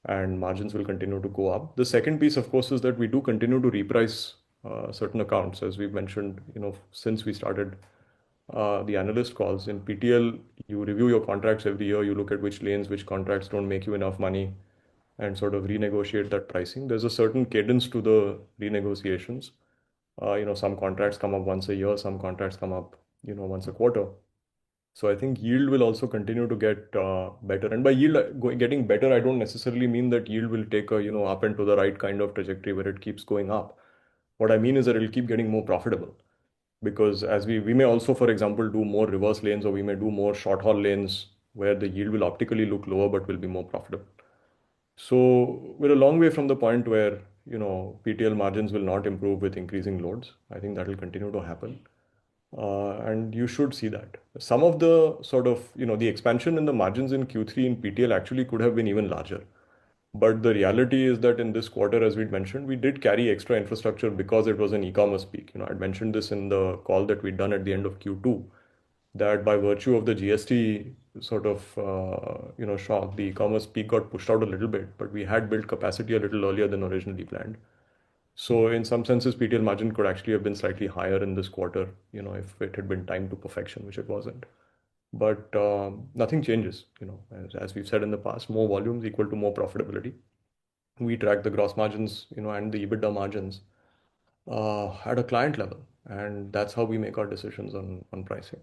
and margins will continue to go up. The second piece, of course, is that we do continue to reprice certain accounts, as we've mentioned, since we started the analyst calls. In PTL, you review your contracts every year, you look at which lanes, which contracts don't make you enough money, and sort of renegotiate that pricing. There's a certain cadence to the renegotiations. Some contracts come up once a year, some contracts come up, once a quarter. So I think yield will also continue to get better. And by yield getting better, I don't necessarily mean that yield will take a, up and to the right kind of trajectory where it keeps going up. What I mean is that it'll keep getting more profitable. Because as we may also, for example, do more reverse lanes, or we may do more short haul lanes where the yield will optically look lower but will be more profitable. So we're a long way from the point where, PTL margins will not improve with increasing loads. I think that will continue to happen. And you should see that. Some of the sort of, the expansion in the margins in Q3 in PTL actually could have been even larger. But the reality is that in this quarter, as we'd mentioned, we did carry extra infrastructure because it was an e-commerce peak. I'd mentioned this in the call that we'd done at the end of Q2, that by virtue of the GST sort of, shock, the e-commerce peak got pushed out a little bit, but we had built capacity a little earlier than originally planned. So in some senses, PTL margin could actually have been slightly higher in this quarter, if it had been timed to perfection, which it wasn't. But nothing changes, as we've said in the past, more volumes equal to more profitability. We track the gross margins, and the EBITDA margins at a client level, and that's how we make our decisions on pricing.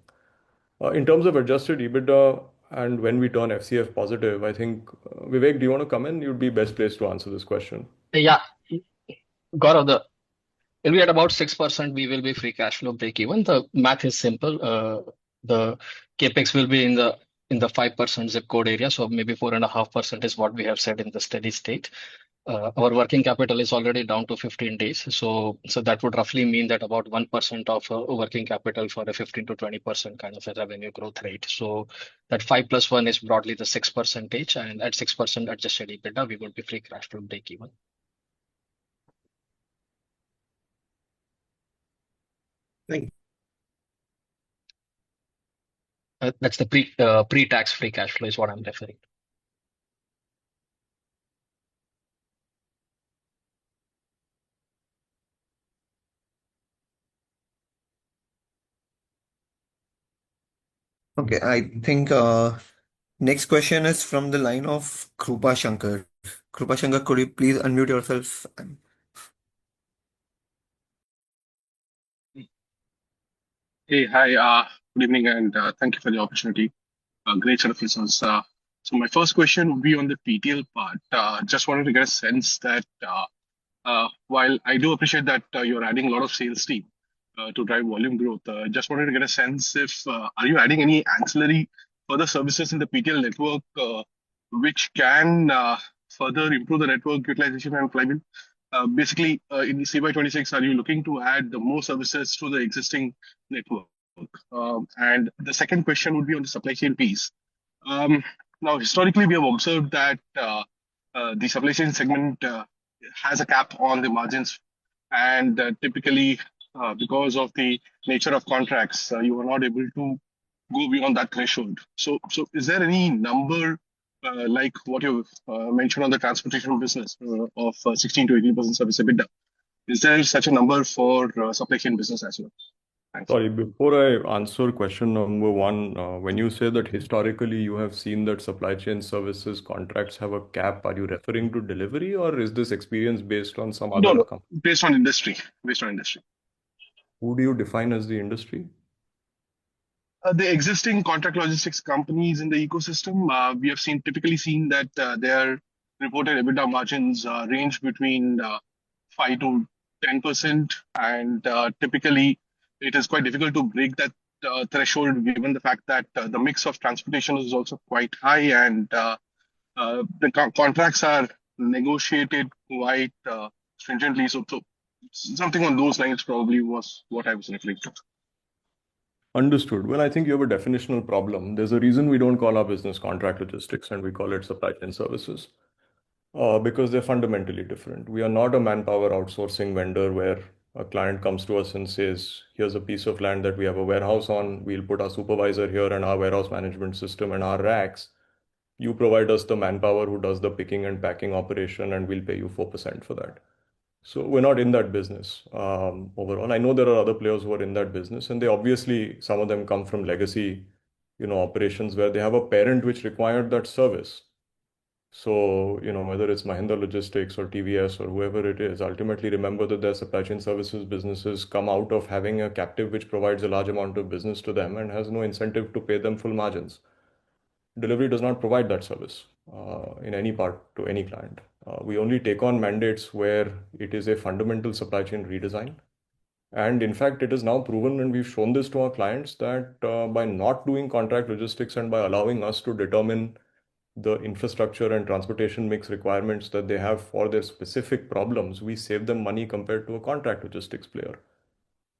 In terms of adjusted EBITDA and when we turn FCF positive, I think, Vivek, do you want to come in? You'd be best placed to answer this question. Yeah, Gaurav, it'll be at about 6%. We will be free cash flow break even. The math is simple. The capex will be in the 5% zip code area, so maybe 4.5% is what we have said in the steady state. Our working capital is already down to 15 days, so that would roughly mean that about 1% of working capital for a 15 to 20% kind of a revenue growth rate. So that 5 plus 1 is broadly the 6%, and at 6% adjusted EBITDA, we would be free cash flow break even. Thank you. That's the pre-tax free cash flow is what I'm referring to. Okay, I think next question is from the line of Krupa Shankar. Krupa Shankar, could you please unmute yourself? Hey, hi, good evening, and thank you for the opportunity. Great set of results. So my first question would be on the PTL part. Just wanted to get a sense that while I do appreciate that you're adding a lot of sales team to drive volume growth, just wanted to get a sense if are you adding any ancillary further services in the PTL network which can further improve the network utilization and flywheel? Basically, in the CY26, are you looking to add more services to the existing network? And the second question would be on the supply chain piece. Now, historically, we have observed that the supply chain segment has a cap on the margins, and typically, because of the nature of contracts, you are not able to go beyond that threshold. So is there any number like what you mentioned on the transportation business of 16 to 18% service EBITDA? Is there such a number for supply chain business as well? Thanks. Sorry, before I answer question number one, when you say that historically you have seen that supply chain services contracts have a cap, are you referring to delivery or is this experience based on some No, other no, company? based on industry. Based on industry. Who do you define as the industry? The existing contract logistics companies in the ecosystem, we have typically seen that their reported EBITDA margins range between 5 to 10%, and typically it is quite difficult to break that threshold given the fact that the mix of transportation is also quite high, and the contracts are negotiated quite stringently. So something on those lines probably was what I was referring to. Understood. Well, I think you have a definitional problem. There's a reason we don't call our business contract logistics and we call it supply chain services. Because they're fundamentally different. We are not a manpower outsourcing vendor where a client comes to us and says, here's a piece of land that we have a warehouse on. We'll put our supervisor here and our warehouse management system and our racks. You provide us the manpower who does the picking and packing operation, and we'll pay you 4% for that. So we're not in that business overall. I know there are other players who are in that business, and they obviously, some of them come from legacy, operations where they have a parent which required that service. So, whether it's Mahindra Logistics or TVS or whoever it is, ultimately remember that their supply chain services businesses come out of having a captive which provides a large amount of business to them and has no incentive to pay them full margins. Delivery does not provide that service in any part to any client. We only take on mandates where it is a fundamental supply chain redesign. And in fact, it is now proven, and we've shown this to our clients, that by not doing contract logistics and by allowing us to determine the infrastructure and transportation mix requirements that they have for their specific problems, we save them money compared to a contract logistics player.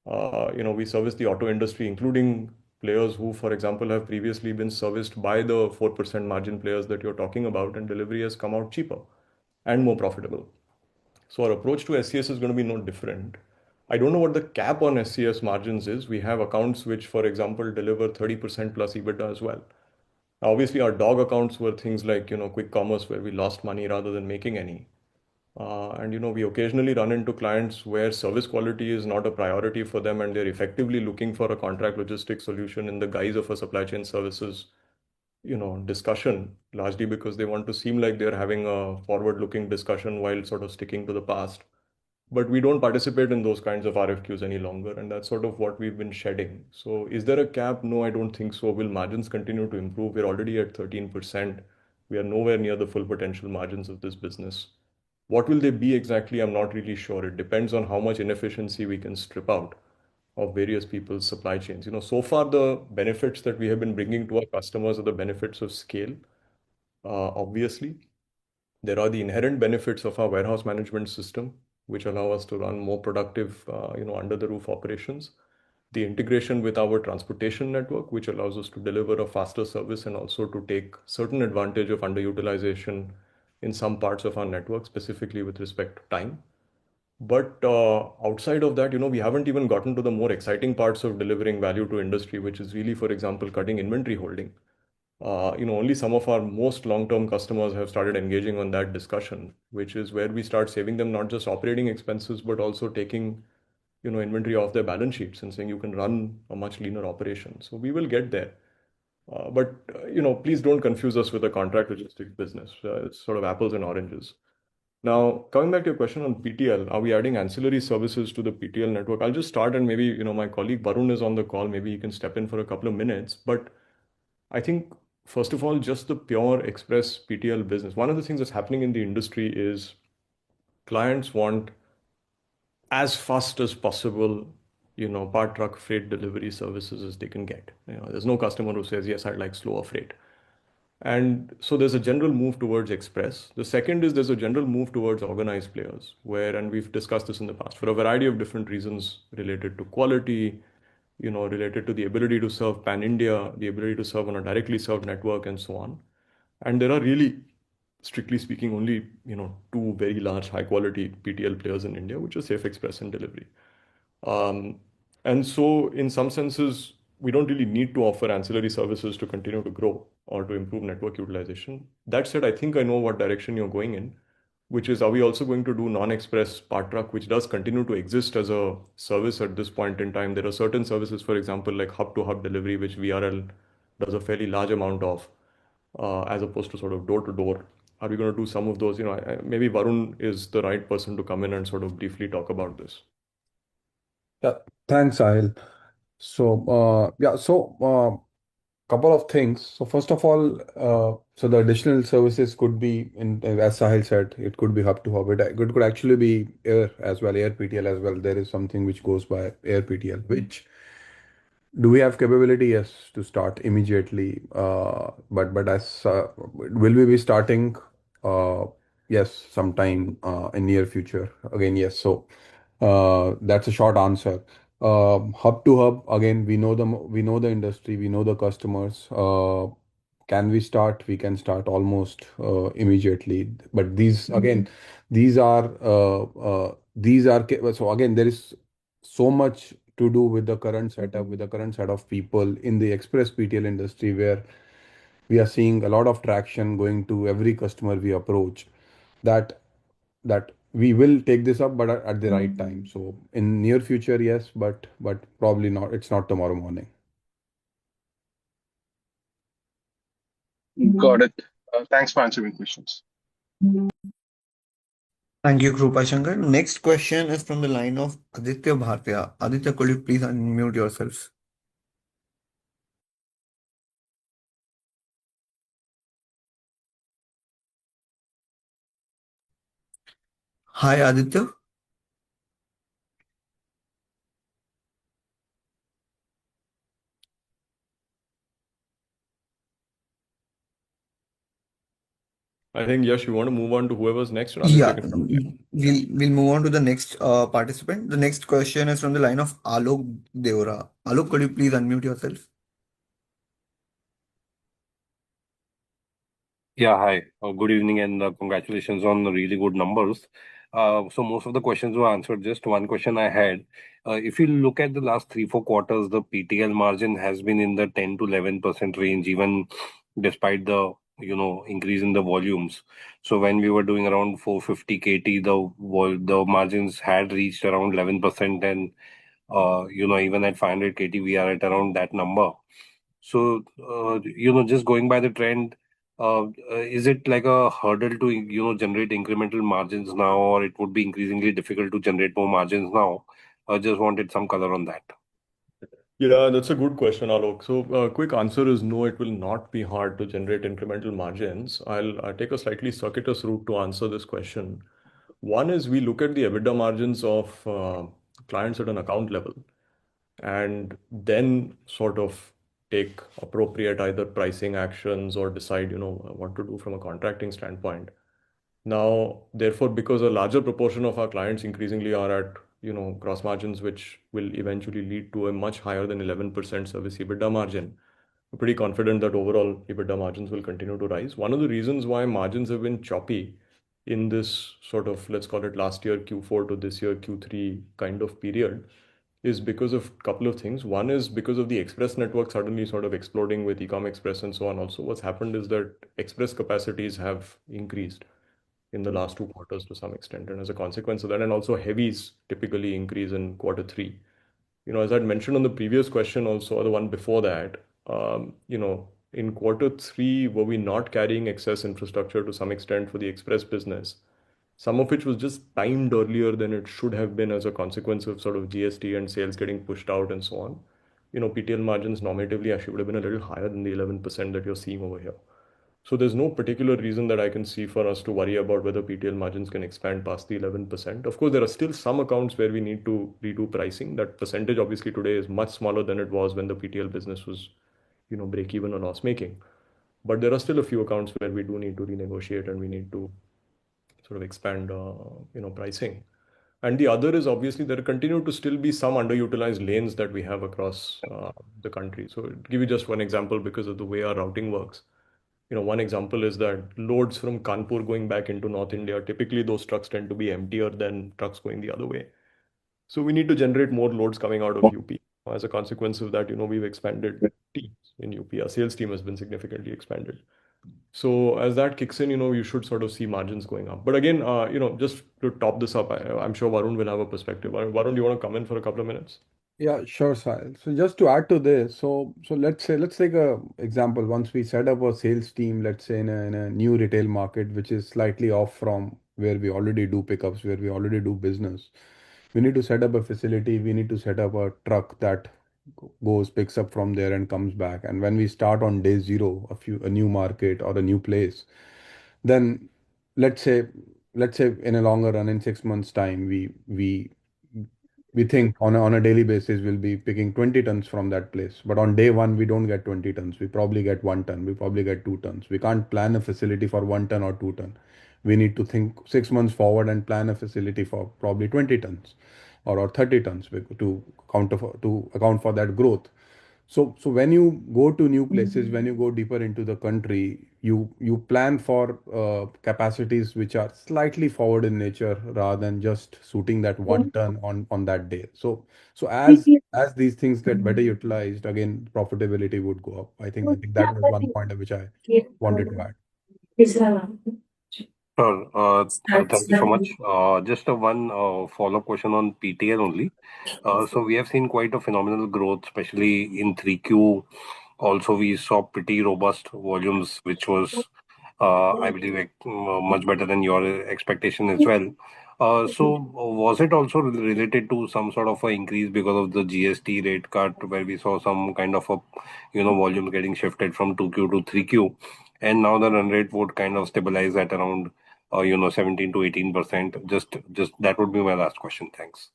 We service the auto industry, including players who, for example, have previously been serviced by the 4% margin players that you're talking about, and delivery has come out cheaper and more profitable. So our approach to SCS is going to be no different. I don't know what the cap on SCS margins is. We have accounts which, for example, deliver 30% plus EBITDA as well. Obviously, our dog accounts were things like, quick commerce where we lost money rather than making any. And we occasionally run into clients where service quality is not a priority for them and they're effectively looking for a contract logistics solution in the guise of a supply chain services, discussion, largely because they want to seem like they're having a forward-looking discussion while sort of sticking to the past. But we don't participate in those kinds of RFQs any longer, and that's sort of what we've been shedding. So is there a cap? No, I don't think so. Will margins continue to improve? We're already at 13%. We are nowhere near the full potential margins of this business. What will they be exactly? I'm not really sure. It depends on how much inefficiency we can strip out of various people's supply chains. So far the benefits that we have been bringing to our customers are the benefits of scale. Obviously, there are the inherent benefits of our warehouse management system, which allow us to run more productive, under the roof operations. The integration with our transportation network, which allows us to deliver a faster service and also to take certain advantage of underutilization in some parts of our network, specifically with respect to time. But outside of that, we haven't even gotten to the more exciting parts of delivering value to industry, which is really, for example, cutting inventory holding. Only some of our most long-term customers have started engaging on that discussion, which is where we start saving them not just operating expenses, but also taking, inventory off their balance sheets and saying you can run a much leaner operation. So we will get there. But please don't confuse us with a contract logistics business. It's sort of apples and oranges. Now, coming back to your question on PTL, are we adding ancillary services to the PTL network? I'll just start, and maybe, my colleague Varun is on the call. Maybe he can step in for a couple of minutes. But I think, first of all, just the pure express PTL business. One of the things that's happening in the industry is clients want as fast as possible, part truck freight delivery services as they can get. There's no customer who says, yes, I'd like slower freight. And so there's a general move towards express. The second is there's a general move towards organized players where, and we've discussed this in the past, for a variety of different reasons related to quality, related to the ability to serve pan-India, the ability to serve on a directly served network and so on. And there are really, strictly speaking, only, two very large high quality PTL players in India, which are Safe Express and Delhivery. And so in some senses, we don't really need to offer ancillary services to continue to grow or to improve network utilization. That said, I think I know what direction you're going in. which is, are we also going to do non-express part truck, which does continue to exist as a service at this point in time? There are certain services, for example, like hub-to-hub delivery, which VRL does a fairly large amount of, as opposed to sort of door-to-door. Are we going to do some of those? Maybe Varun is the right person to come in and sort of briefly talk about this. Yeah, thanks, Sahil. Couple of things. So first of all, so the additional services could be as Sahil said, it could be hub to hub. It could actually be air as well, air PTL as well. There is something which goes by air PTL, which do we have capability? Yes, to start immediately. But as will we be starting? Uh, yes, sometime in near future. Again, yes. So that's a short answer. Hub to hub. Again, we know the industry. We know the customers. Can we start? We can start almost immediately. But these are so again there is so much to do with the current setup, with the current set of people in the express PTL industry, where we are seeing a lot of traction going to every customer we approach. That that we will take this up, but at the right time. So in near future, yes, but probably not. It's not tomorrow morning. Got it. Thanks for answering questions. Thank you, Krupa Shankar. Next question is from the line of Aditya Bhartia. Aditya, could you please unmute yourself? Hi, Aditya. I think, Yash, you want to move on to whoever's next, and Aditya Yeah, can come back. we'll move on to the next participant. The next question is from the line of Alok Deora. Alok, could you please unmute yourself? Yeah, hi. Good evening and congratulations on the really good numbers. So most of the questions were answered. Just one question I had. If you look at the last 3-4 quarters, the PTL margin has been in the 10 to 11% range, even despite the increase in the volumes. So when we were doing around 450 KT, the margins had reached around 11%, and even at 500 KT, we are at around that number. So, just going by the trend, is it like a hurdle to, generate incremental margins now, or it would be increasingly difficult to generate more margins now? I just wanted some color on that. Yeah, that's a good question, Alok. So, quick answer is no, it will not be hard to generate incremental margins. I'll take a slightly circuitous route to answer this question. One is we look at the EBITDA margins of clients at an account level, and then sort of take appropriate either pricing actions or decide, what to do from a contracting standpoint. Now, therefore, because a larger proportion of our clients increasingly are at, gross margins, which will eventually lead to a much higher than 11% service EBITDA margin, we're pretty confident that overall EBITDA margins will continue to rise. One of the reasons why margins have been choppy in this sort of, let's call it last year Q4 to this year Q3 kind of period, is because of a couple of things. One is because of the express network suddenly sort of exploding with Ecom Express and so on. Also, what's happened is that express capacities have increased in the last 2 quarters to some extent. And as a consequence of that, and also heavies typically increase in quarter 3. As I'd mentioned on the previous question, also, or the one before that, in quarter 3, were we not carrying excess infrastructure to some extent for the express business? Some of which was just timed earlier than it should have been as a consequence of sort of GST and sales getting pushed out and so on. PTL margins normatively actually would have been a little higher than the 11% that you're seeing over here. So there's no particular reason that I can see for us to worry about whether PTL margins can expand past the 11%. Of course, there are still some accounts where we need to redo pricing. That percentage obviously today is much smaller than it was when the PTL business was, break even or loss making. But there are still a few accounts where we do need to renegotiate and we need to sort of expand, pricing. And the other is obviously there continue to still be some underutilized lanes that we have across the country. So to give you just one example, because of the way our routing works. One example is that loads from Kanpur going back into North India, typically those trucks tend to be emptier than trucks going the other way. So we need to generate more loads coming out of UP. As a consequence of that, we've expanded teams in UP. Our sales team has been significantly expanded. So as that kicks in, you should sort of see margins going up. But again, just to top this up, I'm sure Varun will have a perspective. Varun, do you want to come in for a couple of minutes? Yeah, sure, Sahil. So just to add to this, so let's take a example. Once we set up a sales team, let's say in a new retail market, which is slightly off from where we already do pickups, where we already do business. We need to set up a facility. We need to set up a truck that goes, picks up from there and comes back. And when we start on day zero, a new market or a new place, then let's say let's say in a longer run, in 6 months time, we think on a daily basis we'll be picking 20 tons from that place, but on day one we don't get 20 tons, we probably get 1 ton, we probably get 2 tons. We can't plan a facility for 1 ton or 2 ton. We need to think 6 months forward and plan a facility for probably 20 tons or 30 tons to account for that growth. So when you go to new places, when you go deeper into the country, you plan for capacities which are slightly forward in nature rather than just suiting that 1 ton on that day. So as these things get better utilized, again, profitability would go up. I think that was one point which I wanted to add. Sure. Thank you so much. Just a one follow-up question on PTL only. So we have seen quite a phenomenal growth, especially in 3Q. Also, we saw pretty robust volumes, which was, I believe, much better than your expectation as well. So was it also related to some sort of an increase because of the GST rate cut, where we saw some kind of a, volume getting shifted from 2Q to 3Q, and now the run rate would kind of stabilize at around 17 to 18%. Just that would be my last question. Thanks.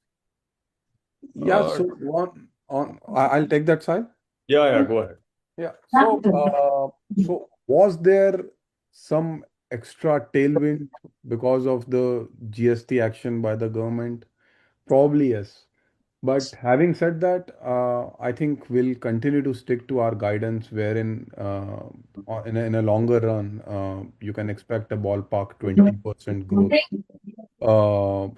Yeah, Uh, so I'll take that side. yeah, go ahead. Yeah. So was there some extra tailwind because of the GST action by the government? Probably yes. But having said that, I think we'll continue to stick to our guidance, wherein in a longer run, you can expect a ballpark 20% growth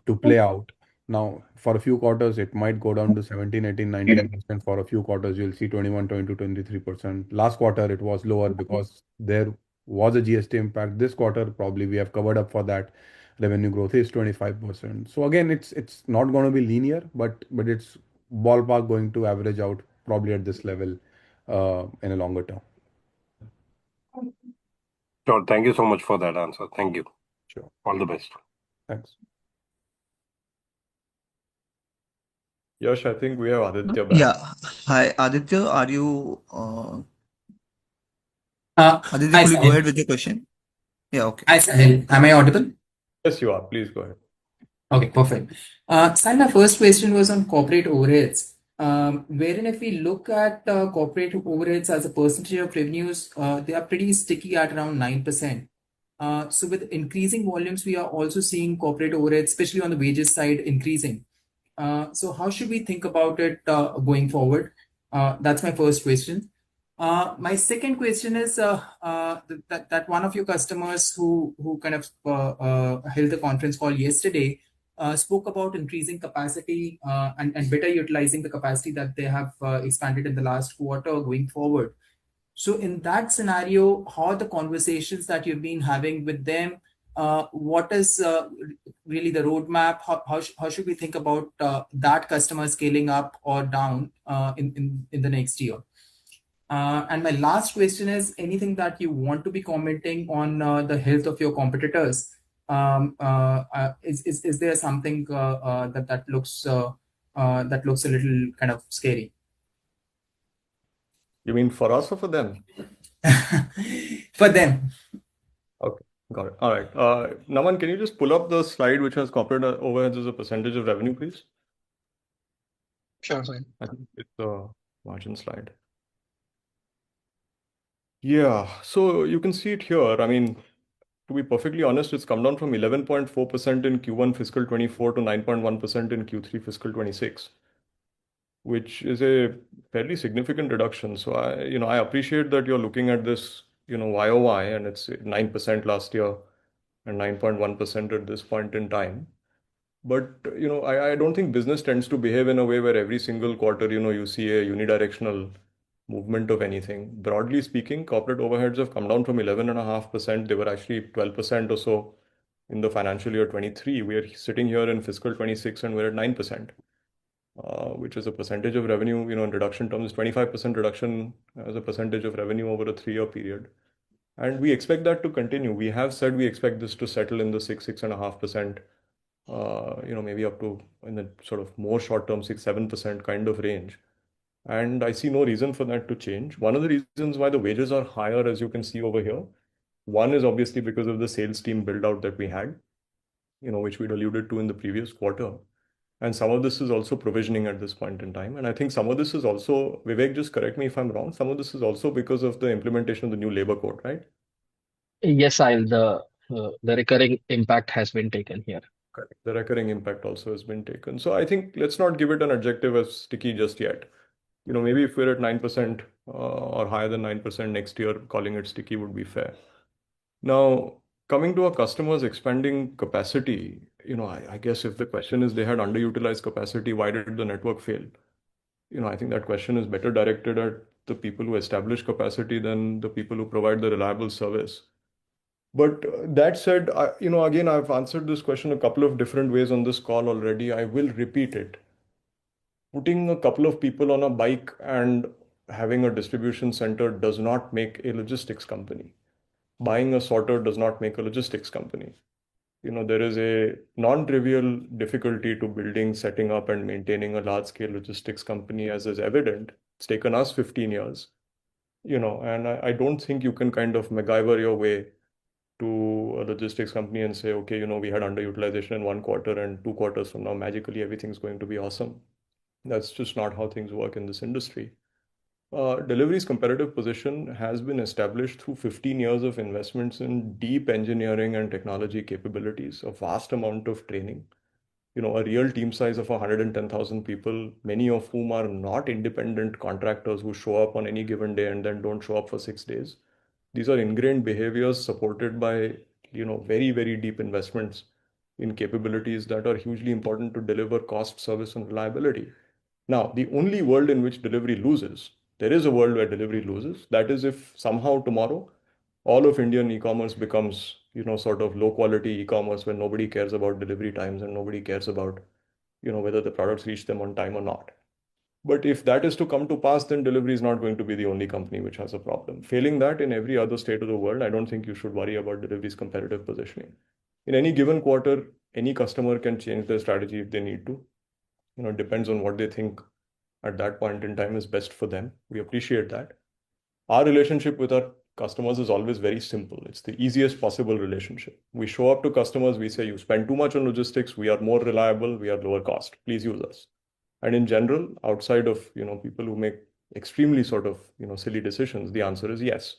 to play out. Now, for a few quarters, it might go down to 17, 18, 19%. For a few quarters, you'll see 21, 22, 23%. Last quarter, it was lower because there was a GST impact. This quarter, probably we have covered up for that. Revenue growth is 25%. So again, it's not going to be linear, but it's ballpark going to average out probably at this level in a longer term. Sure. Thank you so much for that answer. Thank you. Sure. All the best. Thanks. Yash, I think we have Aditya back. Yeah. Hi, Aditya. Aditya, Hi, could you go ahead Sahil. with your question? Yeah, okay. Hi, Sahil. Am I audible? Yes, you are. Please go ahead. Okay, perfect. Sahil, my first question was on corporate overheads. Wherein if we look at corporate overheads as a percentage of revenues, they are pretty sticky at around 9%. So with increasing volumes, we are also seeing corporate overheads, especially on the wages side, increasing. So how should we think about it going forward? That's my first question. My second question is that one of your customers who kind of held the conference call yesterday spoke about increasing capacity and better utilizing the capacity that they have expanded in the last quarter going forward. So in that scenario, how are the conversations that you've been having with them? What is really the roadmap? How should we think about that customer scaling up or down in the next year? And my last question is anything that you want to be commenting on the health of your competitors? Is there something that looks a little kind of scary? You mean for us or for them? For them. Okay, got it. All right. Naman, can you just pull up the slide which has corporate overheads as a percentage of revenue, please? Sure, fine. I think it's the margin slide. Yeah, so you can see it here. I mean, to be perfectly honest, it's come down from 11.4% in Q1 fiscal 24 to 9.1% in Q3 fiscal 26, which is a fairly significant reduction. So I appreciate that you're looking at this, YOY, and it's 9% last year and 9.1% at this point in time. But, I don't think business tends to behave in a way where every single quarter, you see a unidirectional movement of anything. Broadly speaking, corporate overheads have come down from 11.5%. They were actually 12% or so in the financial year 23. We are sitting here in fiscal 26 and we're at 9%, which is a percentage of revenue, in reduction terms, 25% reduction as a percentage of revenue over a 3-year period. And we expect that to continue. We have said we expect this to settle in the 6.5%, maybe up to in the sort of more short-term 6-7% kind of range. And I see no reason for that to change. One of the reasons why the wages are higher, as you can see over here, one is obviously because of the sales team build out that we had, which we'd alluded to in the previous quarter. And some of this is also provisioning at this point in time. And I think some of this is also, Vivek, just correct me if I'm wrong, some of this is also because of the implementation of the new labor code, right? Yes, the recurring impact has been taken here. Correct. The recurring impact also has been taken. So I think let's not give it an adjective as sticky just yet. Maybe if we're at 9% or higher than 9% next year, calling it sticky would be fair. Now, coming to our customers expanding capacity, I guess if the question is they had underutilized capacity, why did the network fail? I think that question is better directed at the people who establish capacity than the people who provide the reliable service. But that said, again, I've answered this question a couple of different ways on this call already. I will repeat it. Putting a couple of people on a bike and having a distribution center does not make a logistics company. Buying a sorter does not make a logistics company. There is a non-trivial difficulty to building, setting up, and maintaining a large-scale logistics company, as is evident. It's taken us 15 years, and I don't think you can kind of MacGyver your way to a logistics company and say, okay, we had underutilization in 1 quarter and 2 quarters from now, magically everything's going to be awesome. That's just not how things work in this industry. Delhivery's competitive position has been established through 15 years of investments in deep engineering and technology capabilities, a vast amount of training, a real team size of 110,000 people, many of whom are not independent contractors who show up on any given day and then don't show up for 6 days. These are ingrained behaviors supported by, very, very deep investments in capabilities that are hugely important to deliver cost, service, and reliability. Now, the only world in which delivery loses, there is a world where delivery loses. That is if somehow tomorrow all of Indian e-commerce becomes, sort of low quality e-commerce where nobody cares about delivery times and nobody cares about, whether the products reach them on time or not. But if that is to come to pass, then Delhivery is not going to be the only company which has a problem. Failing that in every other state of the world, I don't think you should worry about Delhivery's competitive positioning. In any given quarter, any customer can change their strategy if they need to. It depends on what they think at that point in time is best for them. We appreciate that. Our relationship with our customers is always very simple. It's the easiest possible relationship. We show up to customers, we say, you spend too much on logistics, we are more reliable, we are lower cost. Please use us. And in general, outside of, people who make extremely sort of, silly decisions, the answer is yes.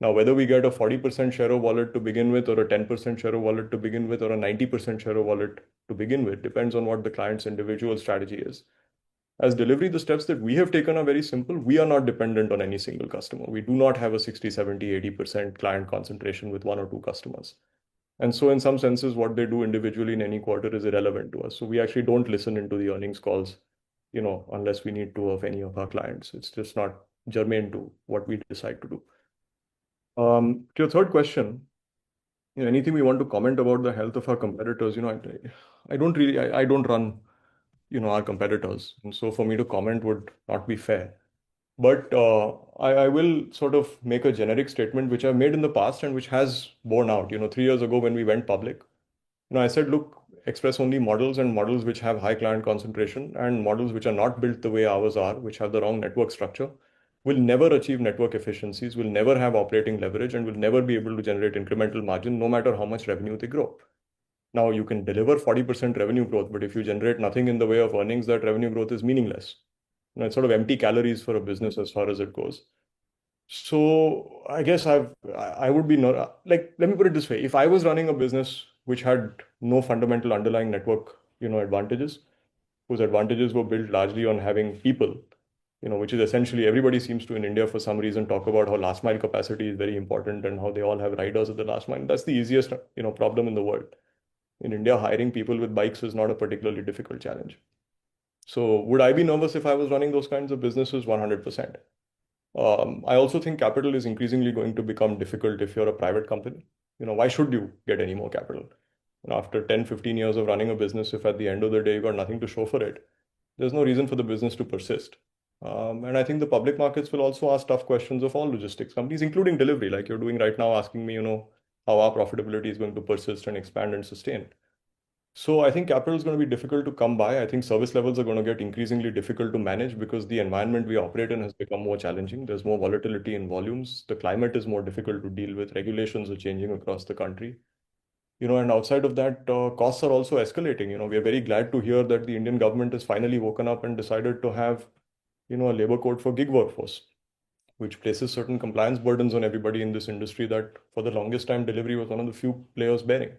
Now, whether we get a 40% share of wallet to begin with, or a 10% share of wallet to begin with, or a 90% share of wallet to begin with, depends on what the client's individual strategy is. As Delhivery, the steps that we have taken are very simple. We are not dependent on any single customer. We do not have a 60, 70, 80% client concentration with 1 or 2 customers. And so in some senses, what they do individually in any quarter is irrelevant to us. So we actually don't listen into the earnings calls, unless we need to of any of our clients. It's just not germane to what we decide to do. To your third question, anything we want to comment about the health of our competitors, I don't run, our competitors. And so for me to comment would not be fair. But I will sort of make a generic statement, which I've made in the past and which has borne out. 3 years ago when we went public, I said, look, express only models and models which have high client concentration and models which are not built the way ours are, which have the wrong network structure, will never achieve network efficiencies, will never have operating leverage, and will never be able to generate incremental margin, no matter how much revenue they grow. Now, you can deliver 40% revenue growth, but if you generate nothing in the way of earnings, that revenue growth is meaningless. It's sort of empty calories for a business as far as it goes. So I guess I would be not like, let me put it this way. If I was running a business which had no fundamental underlying network, advantages, whose advantages were built largely on having people, which is essentially everybody seems to in India for some reason talk about how last mile capacity is very important and how they all have riders at the last mile. That's the easiest, problem in the world. In India, hiring people with bikes is not a particularly difficult challenge. So would I be nervous if I was running those kinds of businesses? 100%. I also think capital is increasingly going to become difficult if you're a private company. Why should you get any more capital? After 10, 15 years of running a business, if at the end of the day you got nothing to show for it, there's no reason for the business to persist. And I think the public markets will also ask tough questions of all logistics companies, including delivery, like you're doing right now, asking me, how our profitability is going to persist and expand and sustain. So I think capital is going to be difficult to come by. I think service levels are going to get increasingly difficult to manage because the environment we operate in has become more challenging. There's more volatility in volumes. The climate is more difficult to deal with. Regulations are changing across the country. And outside of that, costs are also escalating. We are very glad to hear that the Indian government has finally woken up and decided to have, a labor code for gig workforce, which places certain compliance burdens on everybody in this industry that for the longest time, delivery was one of the few players bearing.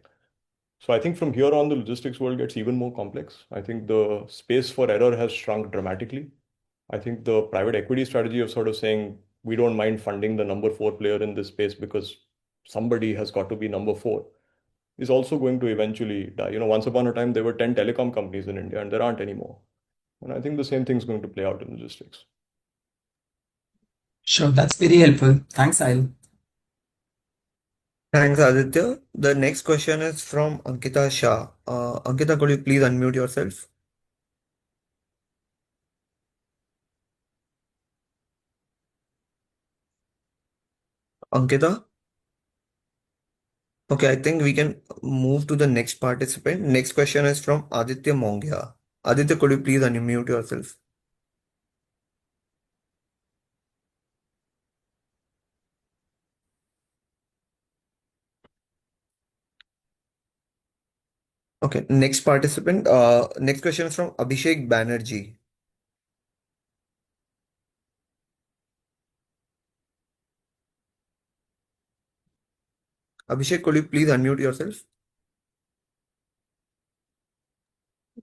So I think from here on, the logistics world gets even more complex. I think the space for error has shrunk dramatically. I think the private equity strategy of sort of saying we don't mind funding the number four player in this space because somebody has got to be number four is also going to eventually die. Once upon a time, there were 10 telecom companies in India and there aren't anymore. And I think the same thing is going to play out in logistics. Sure, that's very helpful. Thanks, Sahil. Thanks, Aditya. The next question is from Ankita Shah. Ankita, could you please unmute yourself? Ankita? Okay, I think we can move to the next participant. Next question is from Aditya Mongia. Aditya, could you please unmute yourself? Okay, next participant. Next question is from Abhishek Banerjee. Abhishek, could you please unmute yourself?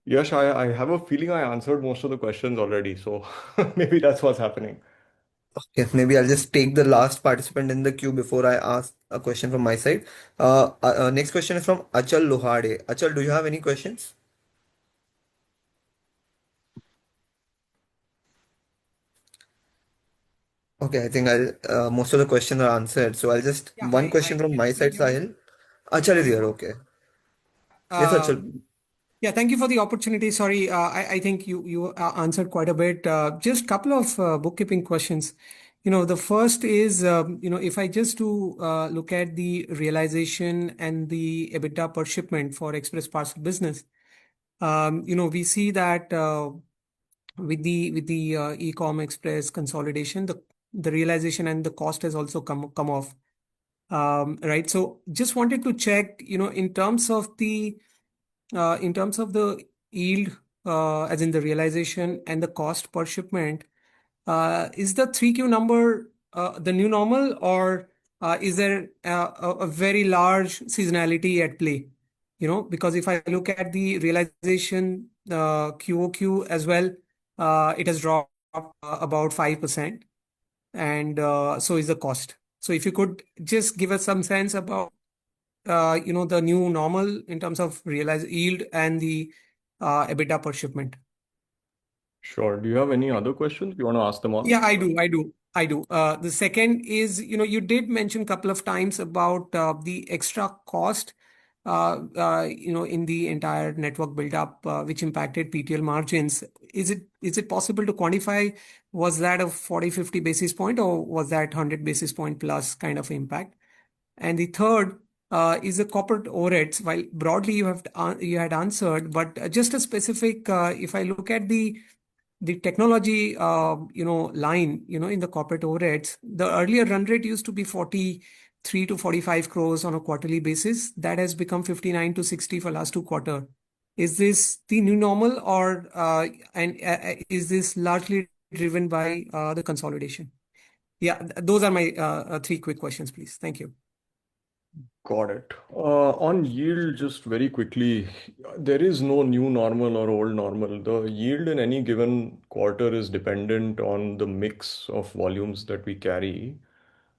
Yes, I have a feeling I answered most of the questions already. So maybe that's what's happening. Okay, maybe I'll just take the last participant in the queue before I ask a question from my side. Next question is from Achal Lohade. Achal, do you have any questions? Okay, I think most of the questions are answered. So I'll just Yeah, one hi, question hi. from Can my you side, hear me? Sahil. Achal is here. Okay. Yes, Achal. Yeah, thank you for the opportunity. Sorry, I think you answered quite a bit. Just couple of bookkeeping questions. The first is, if I just to look at the realization and the EBITDA per shipment for express parcel business, we see that with the e-com express consolidation, the realization and the cost has also come off. Right. So just wanted to check, in terms of the yield, as in the realization and the cost per shipment, is the 3Q number the new normal, or is there a very large seasonality at play? Because if I look at the realization QOQ as well, it has dropped about 5%, and so is the cost. So if you could just give us some sense about the new normal in terms of realized yield and the EBITDA per shipment. Sure. Do you have any other questions? You want to ask them all? Yeah, I do. The second is, you did mention a couple of times about the extra cost, in the entire network build-up, which impacted PTL margins. Is it possible to quantify, was that a 40, 50 basis point, or was that 100 basis point plus kind of impact? And the third is the corporate overheads. While broadly you had answered, but just a specific, if I look at the technology, line, in the corporate overheads, the earlier run rate used to be 43 to 45 crores on a quarterly basis. That has become 59 to 60 for last 2 quarters. Is this the new normal, or is this largely driven by the consolidation? Yeah, those are my three quick questions, please. Thank you. Got it. On yield, just very quickly, there is no new normal or old normal. The yield in any given quarter is dependent on the mix of volumes that we carry,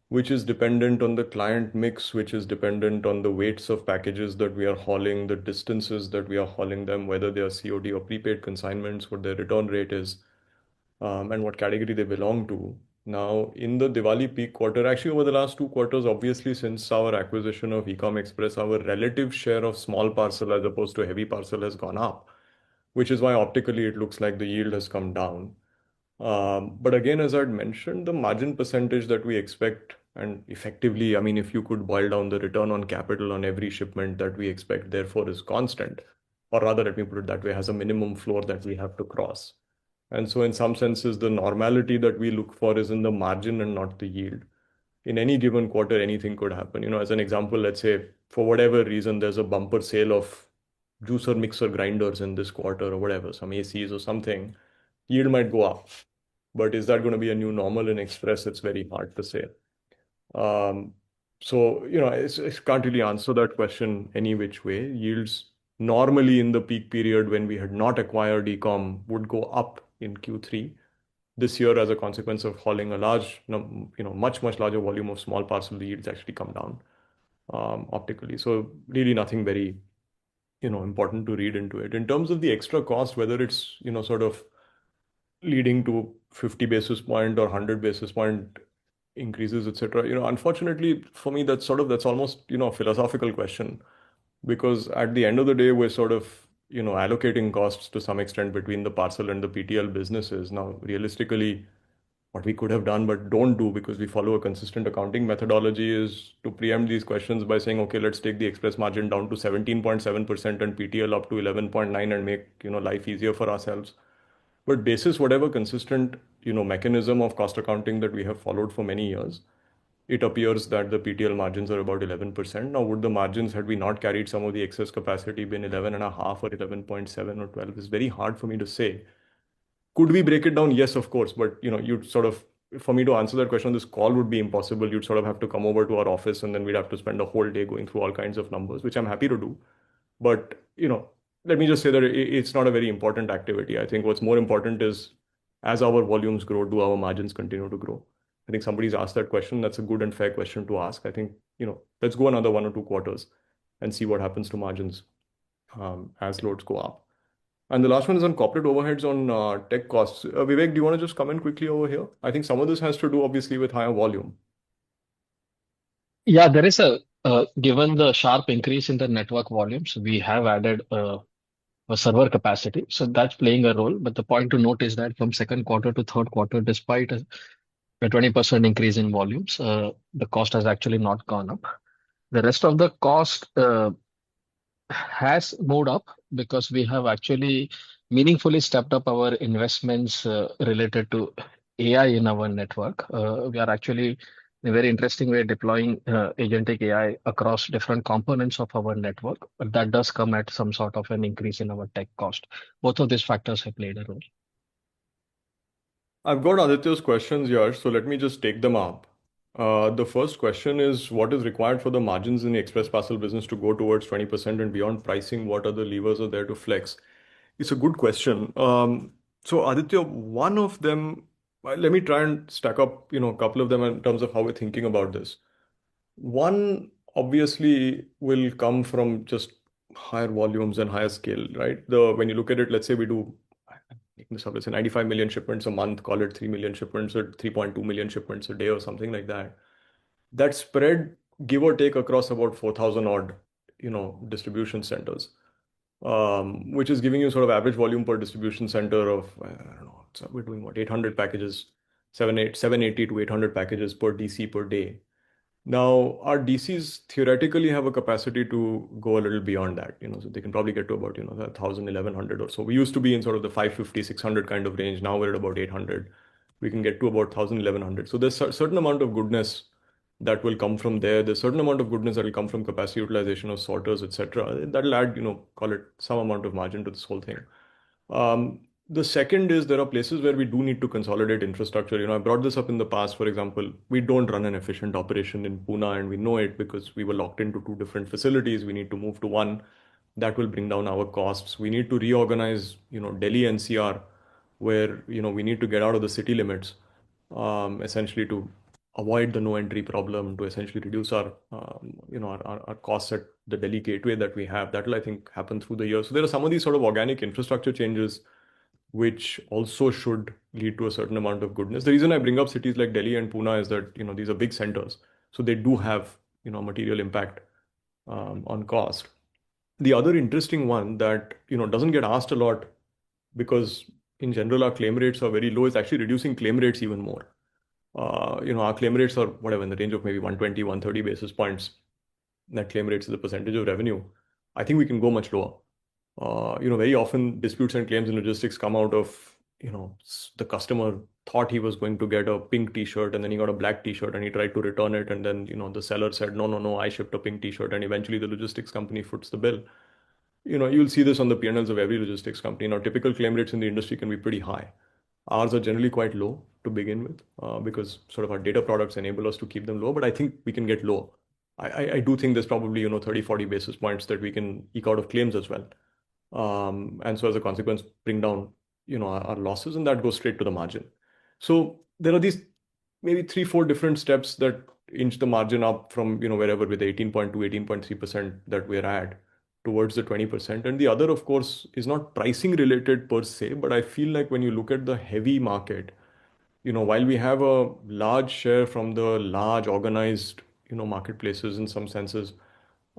which is dependent on the client mix, which is dependent on the weights of packages that we are hauling, the distances that we are hauling them, whether they are COD or prepaid consignments, what their return rate is, and what category they belong to. Now, in the Diwali peak quarter, actually over the last 2 quarters, obviously since our acquisition of Ecom Express, our relative share of small parcel as opposed to heavy parcel has gone up, which is why optically it looks like the yield has come down. But again, as I'd mentioned, the margin percentage that we expect, and effectively, I mean, if you could boil down the return on capital on every shipment that we expect, therefore, is constant, or rather, let me put it that way, has a minimum floor that we have to cross. And so, in some senses, the normality that we look for is in the margin and not the yield. In any given quarter, anything could happen. As an example, let's say for whatever reason, there's a bumper sale of juicer, mixer, grinders in this quarter or whatever, some ACs or something, yield might go up. But is that going to be a new normal in Express? It's very hard to say. So, I can't really answer that question any which way. Yields normally in the peak period when we had not acquired Ecom would go up in Q3. This year, as a consequence of hauling a much larger volume of small parcel, the yields actually come down optically. So really nothing very, important to read into it. In terms of the extra cost, whether it's, sort of leading to 50 basis point or 100 basis point increases, etc. Unfortunately for me, that's almost, a philosophical question, because at the end of the day, we're sort of, allocating costs to some extent between the parcel and the PTL businesses. Now, realistically, what we could have done but don't do, because we follow a consistent accounting methodology, is to preempt these questions by saying, okay, let's take the express margin down to 17.7% and PTL up to 11.9 and make, life easier for ourselves. But basis whatever consistent, mechanism of cost accounting that we have followed for many years, it appears that the PTL margins are about 11%. Now, would the margins, had we not carried some of the excess capacity, been 11.5 or 11.7 or 12? It's very hard for me to say. Could we break it down? Yes, of course. But, you'd sort of, for me to answer that question on this call would be impossible. You'd sort of have to come over to our office and then we'd have to spend a whole day going through all kinds of numbers, which I'm happy to do. But, let me just say that it's not a very important activity. I think what's more important is, as our volumes grow, do our margins continue to grow? I think somebody's asked that question. That's a good and fair question to ask. I think, let's go another 1 or 2 quarters and see what happens to margins as loads go up. And the last one is on corporate overheads on tech costs. Vivek, do you want to just comment quickly over here? I think some of this has to do obviously with higher volume. Yeah, there is given the sharp increase in the network volumes, we have added a server capacity. So that's playing a role. But the point to note is that from second quarter to third quarter, despite a 20% increase in volumes, the cost has actually not gone up. The rest of the cost has moved up because we have actually meaningfully stepped up our investments related to AI in our network. We are actually, in a very interesting way, deploying agentic AI across different components of our network, but that does come at some sort of an increase in our tech cost. Both of these factors have played a role. I've got Aditya's questions here, so let me just take them up. The first question is, what is required for the margins in the express parcel business to go towards 20% and beyond pricing? What are the levers are there to flex? It's a good question. So Aditya, one of them, let me try and stack up, a couple of them in terms of how we're thinking about this. One obviously will come from just higher volumes and higher scale, right? When you look at it, let's say we do, let's say 95 million shipments a month, call it 3 million shipments or 3.2 million shipments a day or something like that. That spread, give or take, across about 4,000 odd, distribution centers, which is giving you sort of average volume per distribution center of, I don't know, so we're doing what, 800 packages, 780 to 800 packages per DC per day. Now, our DCs theoretically have a capacity to go a little beyond that, so they can probably get to about, 1,000, 1,100 or so. We used to be in sort of the 550, 600 kind of range. Now we're at about 800. We can get to about 1,000, 1,100. So there's a certain amount of goodness that will come from there. There's a certain amount of goodness that will come from capacity utilization of sorters, etc. That'll add, call it some amount of margin to this whole thing. The second is there are places where we do need to consolidate infrastructure. I brought this up in the past. For example, we don't run an efficient operation in Pune, and we know it because we were locked into 2 different facilities. We need to move to one. That will bring down our costs. We need to reorganize, Delhi NCR, where, we need to get out of the city limits, essentially to avoid the no entry problem, to essentially reduce our, our costs at the Delhi gateway that we have. That will, I think, happen through the year. So there are some of these sort of organic infrastructure changes which also should lead to a certain amount of goodness. The reason I bring up cities like Delhi and Pune is that, these are big centers, so they do have, material impact on cost. The other interesting one that, doesn't get asked a lot because in general our claim rates are very low is actually reducing claim rates even more. Our claim rates are whatever in the range of maybe 120, 130 basis points. Net claim rates as a percentage of revenue. I think we can go much lower. Very often disputes and claims in logistics come out of, the customer thought he was going to get a pink t-shirt and then he got a black t-shirt and he tried to return it. And then, the seller said, no, I shipped a pink t-shirt. And eventually the logistics company foots the bill. You'll see this on the P&Ls of every logistics company. Now, typical claim rates in the industry can be pretty high. Ours are generally quite low to begin with because sort of our data products enable us to keep them low, but I think we can get lower. I do think there's probably, 30, 40 basis points that we can eke out of claims as well. And so as a consequence, bring down, our losses, and that goes straight to the margin. So there are these maybe 3-4 different steps that inch the margin up from, wherever with 18.2, 18.3% that we're at towards the 20%. And the other, of course, is not pricing related per se, but I feel like when you look at the heavy market, while we have a large share from the large organized, marketplaces in some senses,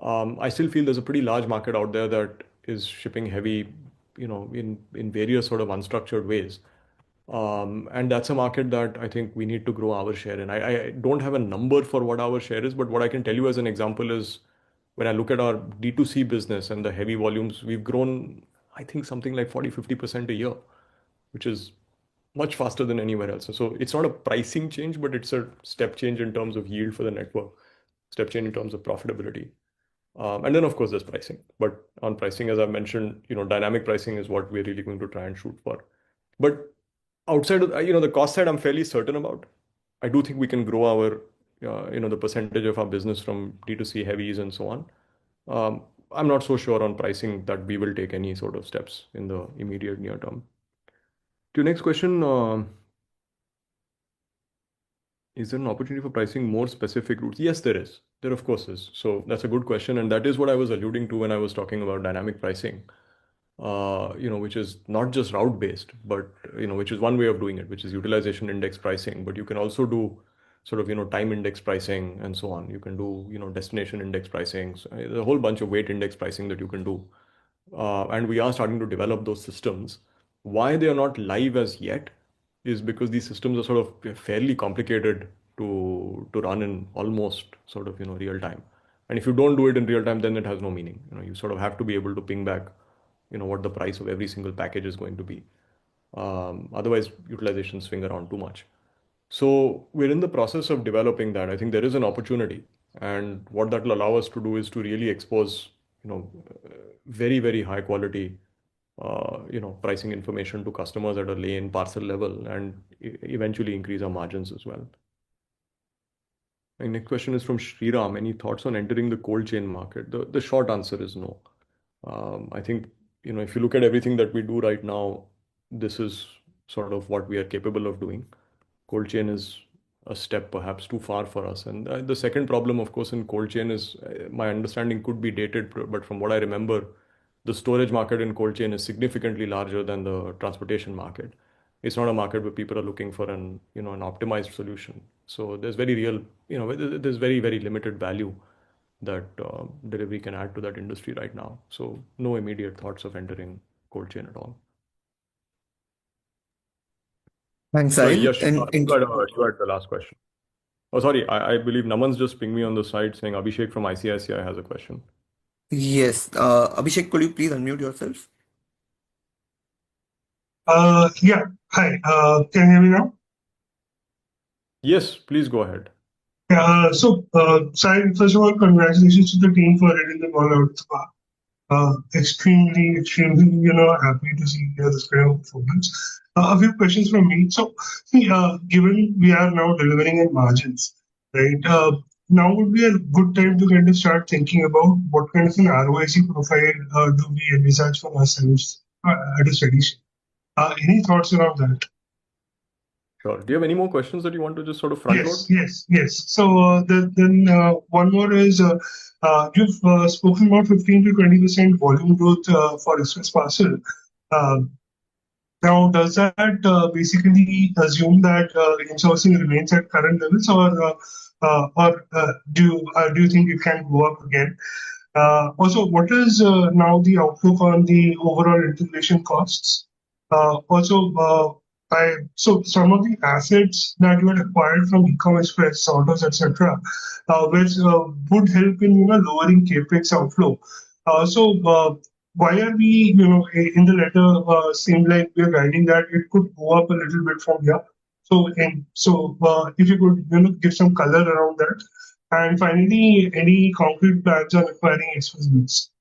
I still feel there's a pretty large market out there that is shipping heavy, in various sort of unstructured ways. And that's a market that I think we need to grow our share in. I don't have a number for what our share is, but what I can tell you as an example is when I look at our D2C business and the heavy volumes, we've grown, I think, something like 40-50% a year, which is much faster than anywhere else. So it's not a pricing change, but it's a step change in terms of yield for the network, step change in terms of profitability. And then, of course, there's pricing. But on pricing, as I mentioned, dynamic pricing is what we're really going to try and shoot for. But outside of, the cost side, I'm fairly certain about. I do think we can grow our, the percentage of our business from D2C heavies and so on. I'm not so sure on pricing that we will take any sort of steps in the immediate near term. To your next question, is there an opportunity for pricing more specific routes? Yes, there is. There, of course, is. So that's a good question. And that is what I was alluding to when I was talking about dynamic pricing, which is not just route based, but, which is one way of doing it, which is utilization index pricing. But you can also do sort of, time index pricing and so on. You can do, destination index pricing. So there's a whole bunch of weight index pricing that you can do. And we are starting to develop those systems. Why they are not live as yet is because these systems are sort of fairly complicated to run in almost sort of, real time. And if you don't do it in real time, then it has no meaning. You sort of have to be able to ping back, what the price of every single package is going to be. Otherwise, utilizations swing around too much. So we're in the process of developing that. I think there is an opportunity. And what that will allow us to do is to really expose, very, very high quality pricing information to customers at a lane parcel level and eventually increase our margins as well. My next question is from Sriram. Any thoughts on entering the cold chain market? The short answer is no. I think, if you look at everything that we do right now, this is sort of what we are capable of doing. Cold chain is a step perhaps too far for us. And the second problem, of course, in cold chain is my understanding could be dated, but from what I remember, the storage market in cold chain is significantly larger than the transportation market. It's not a market where people are looking for an optimized solution. So there's very real, there's very, very limited value that Delhivery can add to that industry right now. So no immediate thoughts of entering cold chain at all. Thanks, Sorry, Sahil. yes, you had the last question. Oh, sorry, I believe Naman's just pinged me on the side saying Abhishek from ICICI has a question. Yes. Abhishek, could you please unmute yourself? Yeah. Hi. Can you hear me now? Yes, please go ahead. Sahil, first of all, congratulations to the team for hitting the ball out of the park. Extremely, happy to see this kind of performance. A few questions from me. So, given we are now delivering in margins, right? Now would be a good time to kind of start thinking about what kind of an ROIC profile do we envisage for ourselves at a steady state. Any thoughts around that? Sure. Do you have any more questions that you want to just sort of front load? Yes. So then one more is you've spoken about 15 to 20% volume growth for express parcel. Now, does that basically assume that insourcing remains at current levels, or do you think it can go up again? Also, what is now the outlook on the overall integration costs? Also, so some of the assets that you had acquired from e-commerce express, orders, etc., which would help in lowering capex outflow. So why are we, in the letter, seem like we are guiding that it could go up a little bit from here? So if you could, give some color around that. And finally, any concrete plans on acquiring express goods?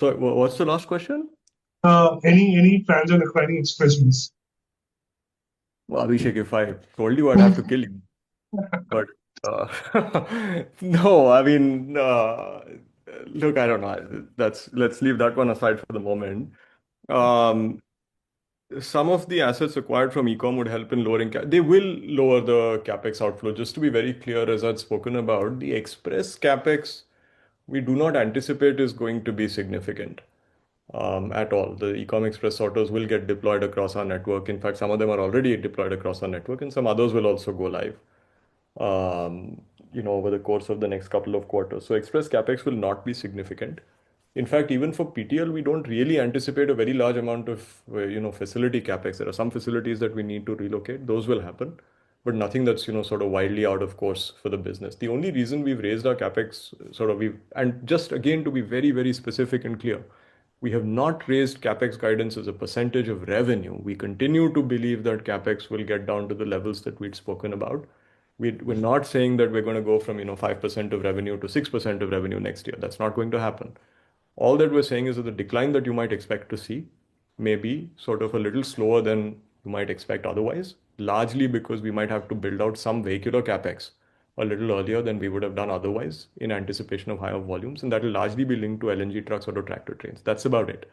So what's the last question? Any plans on acquiring express goods? Well, Abhishek, if I told you, I'd have to kill you. But no, I mean, look, I don't know. Let's leave that one aside for the moment. Um, some of the assets acquired from ecom would help in lowering. They will lower the capex outflow. Just to be very clear, as I'd spoken about, the express capex we do not anticipate is going to be significant at all. The ecom express sorters will get deployed across our network. In fact, some of them are already deployed across our network, and some others will also go live over the course of the next couple of quarters. So express capex will not be significant. In fact, even for PTL, we don't really anticipate a very large amount of, facility capex. There are some facilities that we need to relocate. Those will happen, but nothing that's, sort of wildly out of course for the business. The only reason we've raised our capex and just again to be very, very specific and clear, we have not raised capex guidance as a percentage of revenue. We continue to believe that capex will get down to the levels that we'd spoken about. We're not saying that we're going to go from 5% of revenue to 6% of revenue next year. That's not going to happen. All that we're saying is that the decline that you might expect to see may be sort of a little slower than you might expect otherwise, largely because we might have to build out some vehicular capex a little earlier than we would have done otherwise in anticipation of higher volumes, and that will largely be linked to LNG trucks or to tractor trains. That's about it.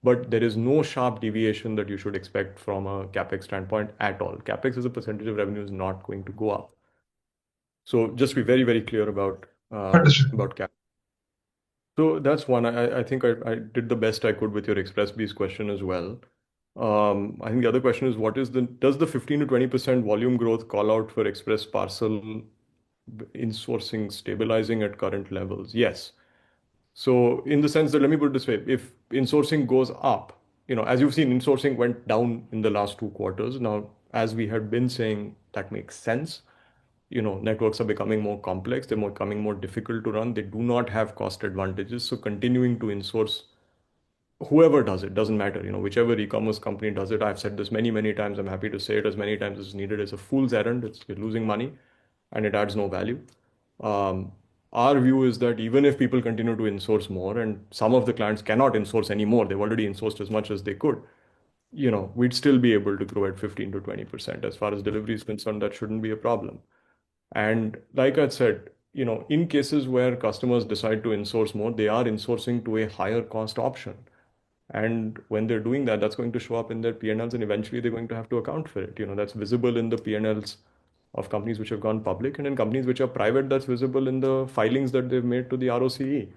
But there is no sharp deviation that you should expect from a capex standpoint at all. Capex as a percentage of revenue is not going to go up. So just be very, very clear about cap. So that's one. I think I did the best I could with your Express Bees question as well. I think the other question is does the 15 to 20% volume growth call out for Express parcel insourcing stabilizing at current levels? Yes. So in the sense that, let me put it this way, if insourcing goes up, as you've seen, insourcing went down in the last 2 quarters. Now, as we had been saying, that makes sense. Networks are becoming more complex. They're becoming more difficult to run. They do not have cost advantages. So continuing to insource, whoever does it, doesn't matter. Whichever e-commerce company does it, I've said this many, many times. I'm happy to say it as many times as needed. It's a fool's errand. You're losing money and it adds no value. Our view is that even if people continue to insource more, and some of the clients cannot insource anymore, they've already insourced as much as they could, we'd still be able to grow at 15 to 20%. As far as delivery is concerned, that shouldn't be a problem. And like I said, in cases where customers decide to insource more, they are insourcing to a higher cost option. And when they're doing that, that's going to show up in their P&Ls, and eventually they're going to have to account for it. That's visible in the P&Ls of companies which have gone public, and in companies which are private, that's visible in the filings that they've made to the ROCE,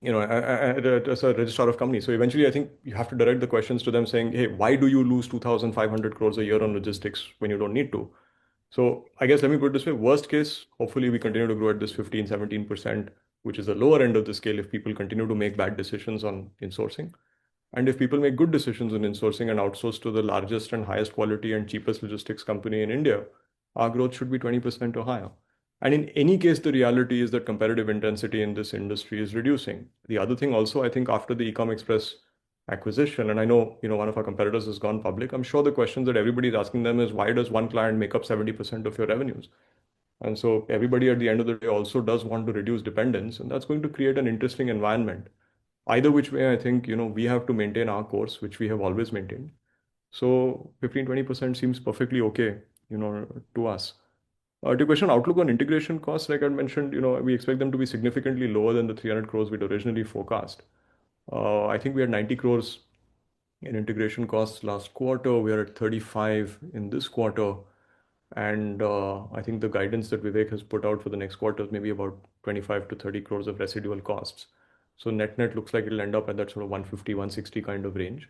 as a registrar of companies. So eventually, I think you have to direct the questions to them saying, hey, why do you lose 2,500 crores a year on logistics when you don't need to? So I guess let me put it this way. Worst case, hopefully we continue to grow at this 15, 17%, which is the lower end of the scale if people continue to make bad decisions on insourcing. And if people make good decisions on insourcing and outsource to the largest and highest quality and cheapest logistics company in India, our growth should be 20% or higher. And in any case, the reality is that competitive intensity in this industry is reducing. The other thing also, I think after the Ecom Express acquisition, and I know, one of our competitors has gone public, I'm sure the questions that everybody's asking them is, why does one client make up 70% of your revenues? And so everybody at the end of the day also does want to reduce dependence, and that's going to create an interesting environment. Either which way, I think, we have to maintain our course, which we have always maintained. So 15, 20% seems perfectly okay, to us. To your question, outlook on integration costs, like I mentioned, we expect them to be significantly lower than the 300 crores we'd originally forecast. I think we had 90 crores in integration costs last quarter. We are at 35 in this quarter. And I think the guidance that Vivek has put out for the next quarter is maybe about 25 to 30 crores of residual costs. So net looks like it'll end up at that sort of 150, 160 kind of range.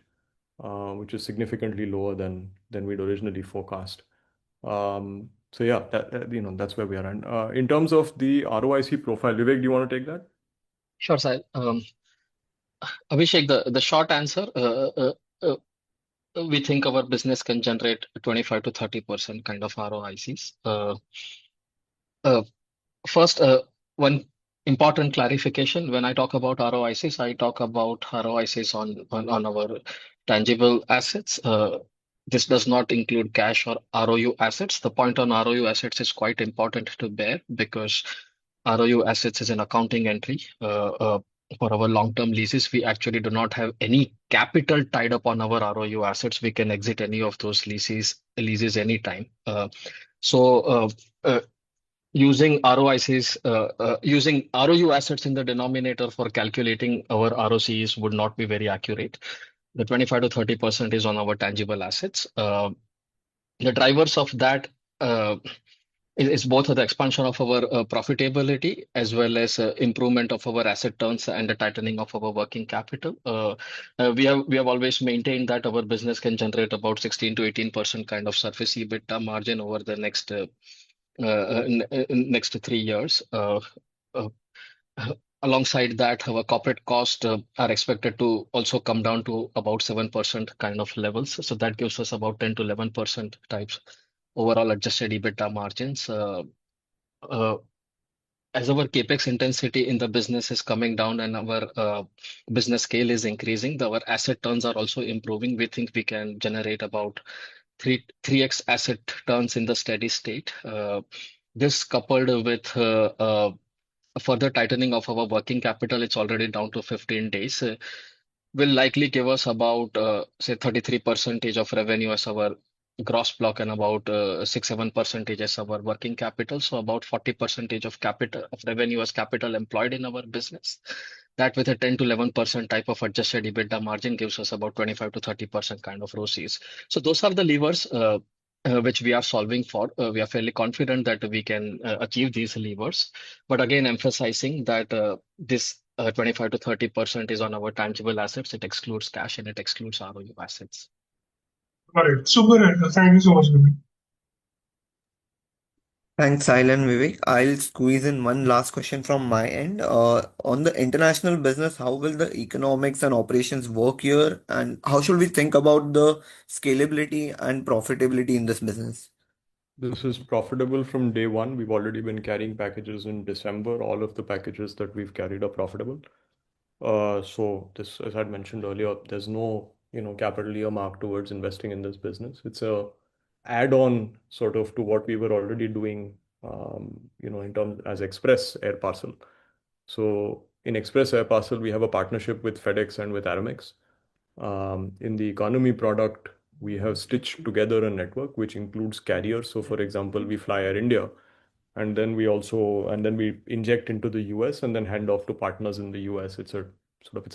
which is significantly lower than we'd originally forecast. So yeah, that's where we are. And in terms of the ROIC profile, Vivek, do you want to take that? Sure, Sahil. Abhishek, the short answer, uh, we think our business can generate 25 to 30% kind of ROICs. Uh, First, one important clarification. When I talk about ROICs, I talk about ROICs on our tangible assets. This does not include cash or ROU assets. The point on ROU assets is quite important to bear because ROU assets is an accounting entry. For our long-term leases, we actually do not have any capital tied up on our ROU assets. We can exit any of those leases anytime. So using ROICs, using ROU assets in the denominator for calculating our ROCs would not be very accurate. The 25 to 30% is on our tangible assets. The drivers of that is both the expansion of our profitability as well as improvement of our asset turns and the tightening of our working capital. We have always maintained that our business can generate about 16 to 18% kind of surface EBITDA margin over the next 3 years. Uh, Alongside that, our corporate costs are expected to also come down to about 7% kind of levels. So that gives us about 10 to 11% types overall adjusted EBITDA margins. As our capex intensity in the business is coming down and our business scale is increasing, our asset turns are also improving. We think we can generate about 3x asset turns in the steady state. This coupled with a further tightening of our working capital, it's already down to 15 days, will likely give us about, say, 33% of revenue as our gross block and about 6-7% as our working capital. So about 40% of capital of revenue as capital employed in our business. That with a 10 to 11% type of adjusted EBITDA margin gives us about 25 to 30% kind of ROCs. So those are the levers which we are solving for. We are fairly confident that we can achieve these levers. But again, emphasizing that this 25 to 30% is on our tangible assets. It excludes cash and it excludes ROU assets. Got it. Super. Thank you so much, Vivek. Thanks, Sahil and Vivek. I'll squeeze in one last question from my end. On the international business, how will the economics and operations work here? And how should we think about the scalability and profitability in this business? This is profitable from day one. We've already been carrying packages in December. All of the packages that we've carried are profitable. So this, as I'd mentioned earlier, there's no, capital earmark towards investing in this business. It's a add-on sort of to what we were already doing, in terms as Express Air Parcel. So in Express Air Parcel, we have a partnership with FedEx and with Aramex. In the economy product, we have stitched together a network which includes carriers. So for example, we fly Air India and then we inject into the US and then hand off to partners in the US. It's a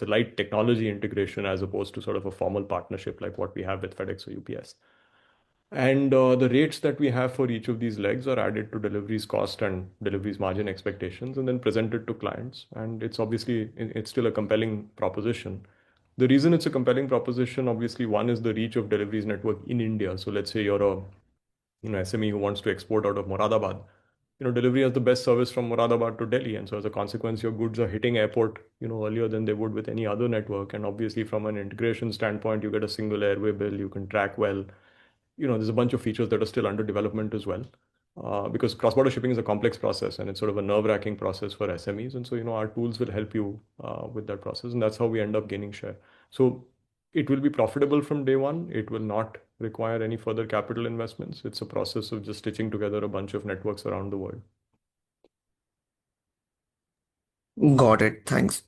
light technology integration as opposed to sort of a formal partnership like what we have with FedEx or UPS. And the rates that we have for each of these legs are added to Delhivery's cost and Delhivery's margin expectations and then presented to clients. And it's still a compelling proposition. The reason it's a compelling proposition, obviously, one is the reach of Delhivery's network in India. So let's say you're a SME who wants to export out of Moradabad. Delhivery has the best service from Moradabad to Delhi. And so as a consequence, your goods are hitting airport, earlier than they would with any other network. And obviously from an integration standpoint, you get a single airway bill, you can track well. There's a bunch of features that are still under development as well. Because cross-border shipping is a complex process and it's sort of a nerve-wracking process for SMEs. And so, our tools will help you with that process. And that's how we end up gaining share. So it will be profitable from day one. It will not require any further capital investments. It's a process of just stitching together a bunch of networks around the world. Got it. Thanks.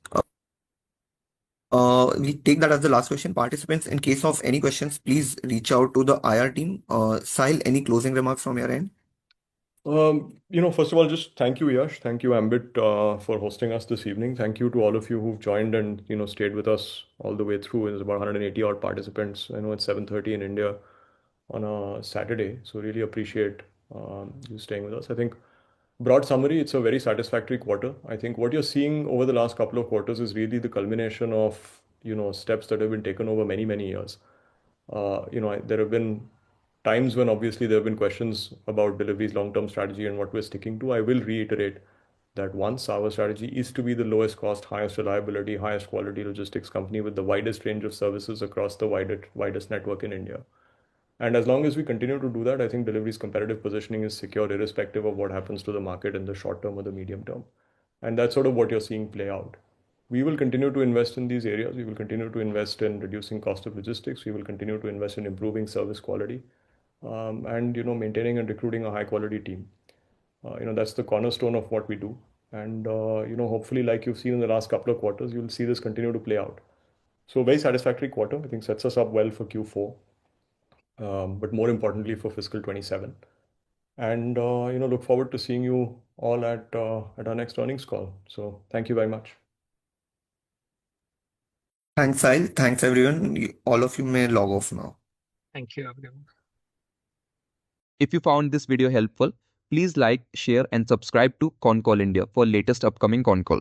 We take that as the last question. Participants, in case of any questions, please reach out to the IR team. Sahil, any closing remarks from your end? First of all, just thank you, Yash. Thank you, Ambit, for hosting us this evening. Thank you to all of you who've joined and, stayed with us all the way through. There's about 180 odd participants. I know it's 7:30 in India on a Saturday. So really appreciate you staying with us. I think broad summary, it's a very satisfactory quarter. I think what you're seeing over the last couple of quarters is really the culmination of, steps that have been taken over many, many years. There have been times when obviously there have been questions about Delhivery's long-term strategy and what we're sticking to. I will reiterate that once our strategy is to be the lowest cost, highest reliability, highest quality logistics company with the widest range of services across the widest network in India. And as long as we continue to do that, I think Delhivery's competitive positioning is secure, irrespective of what happens to the market in the short term or the medium term. And that's sort of what you're seeing play out. We will continue to invest in these areas. We will continue to invest in reducing cost of logistics. We will continue to invest in improving service quality, and maintaining and recruiting a high quality team. That's the cornerstone of what we do. And hopefully, like you've seen in the last couple of quarters, you'll see this continue to play out. So very satisfactory quarter. I think sets us up well for Q4, but more importantly for fiscal 27. And look forward to seeing you all at our next earnings call. So thank you very much. Thanks, Sahil. Thanks, everyone. All of you may log off now. Thank you, everyone. If you found this video helpful, please like, share, and subscribe to Concall India for latest upcoming Concall.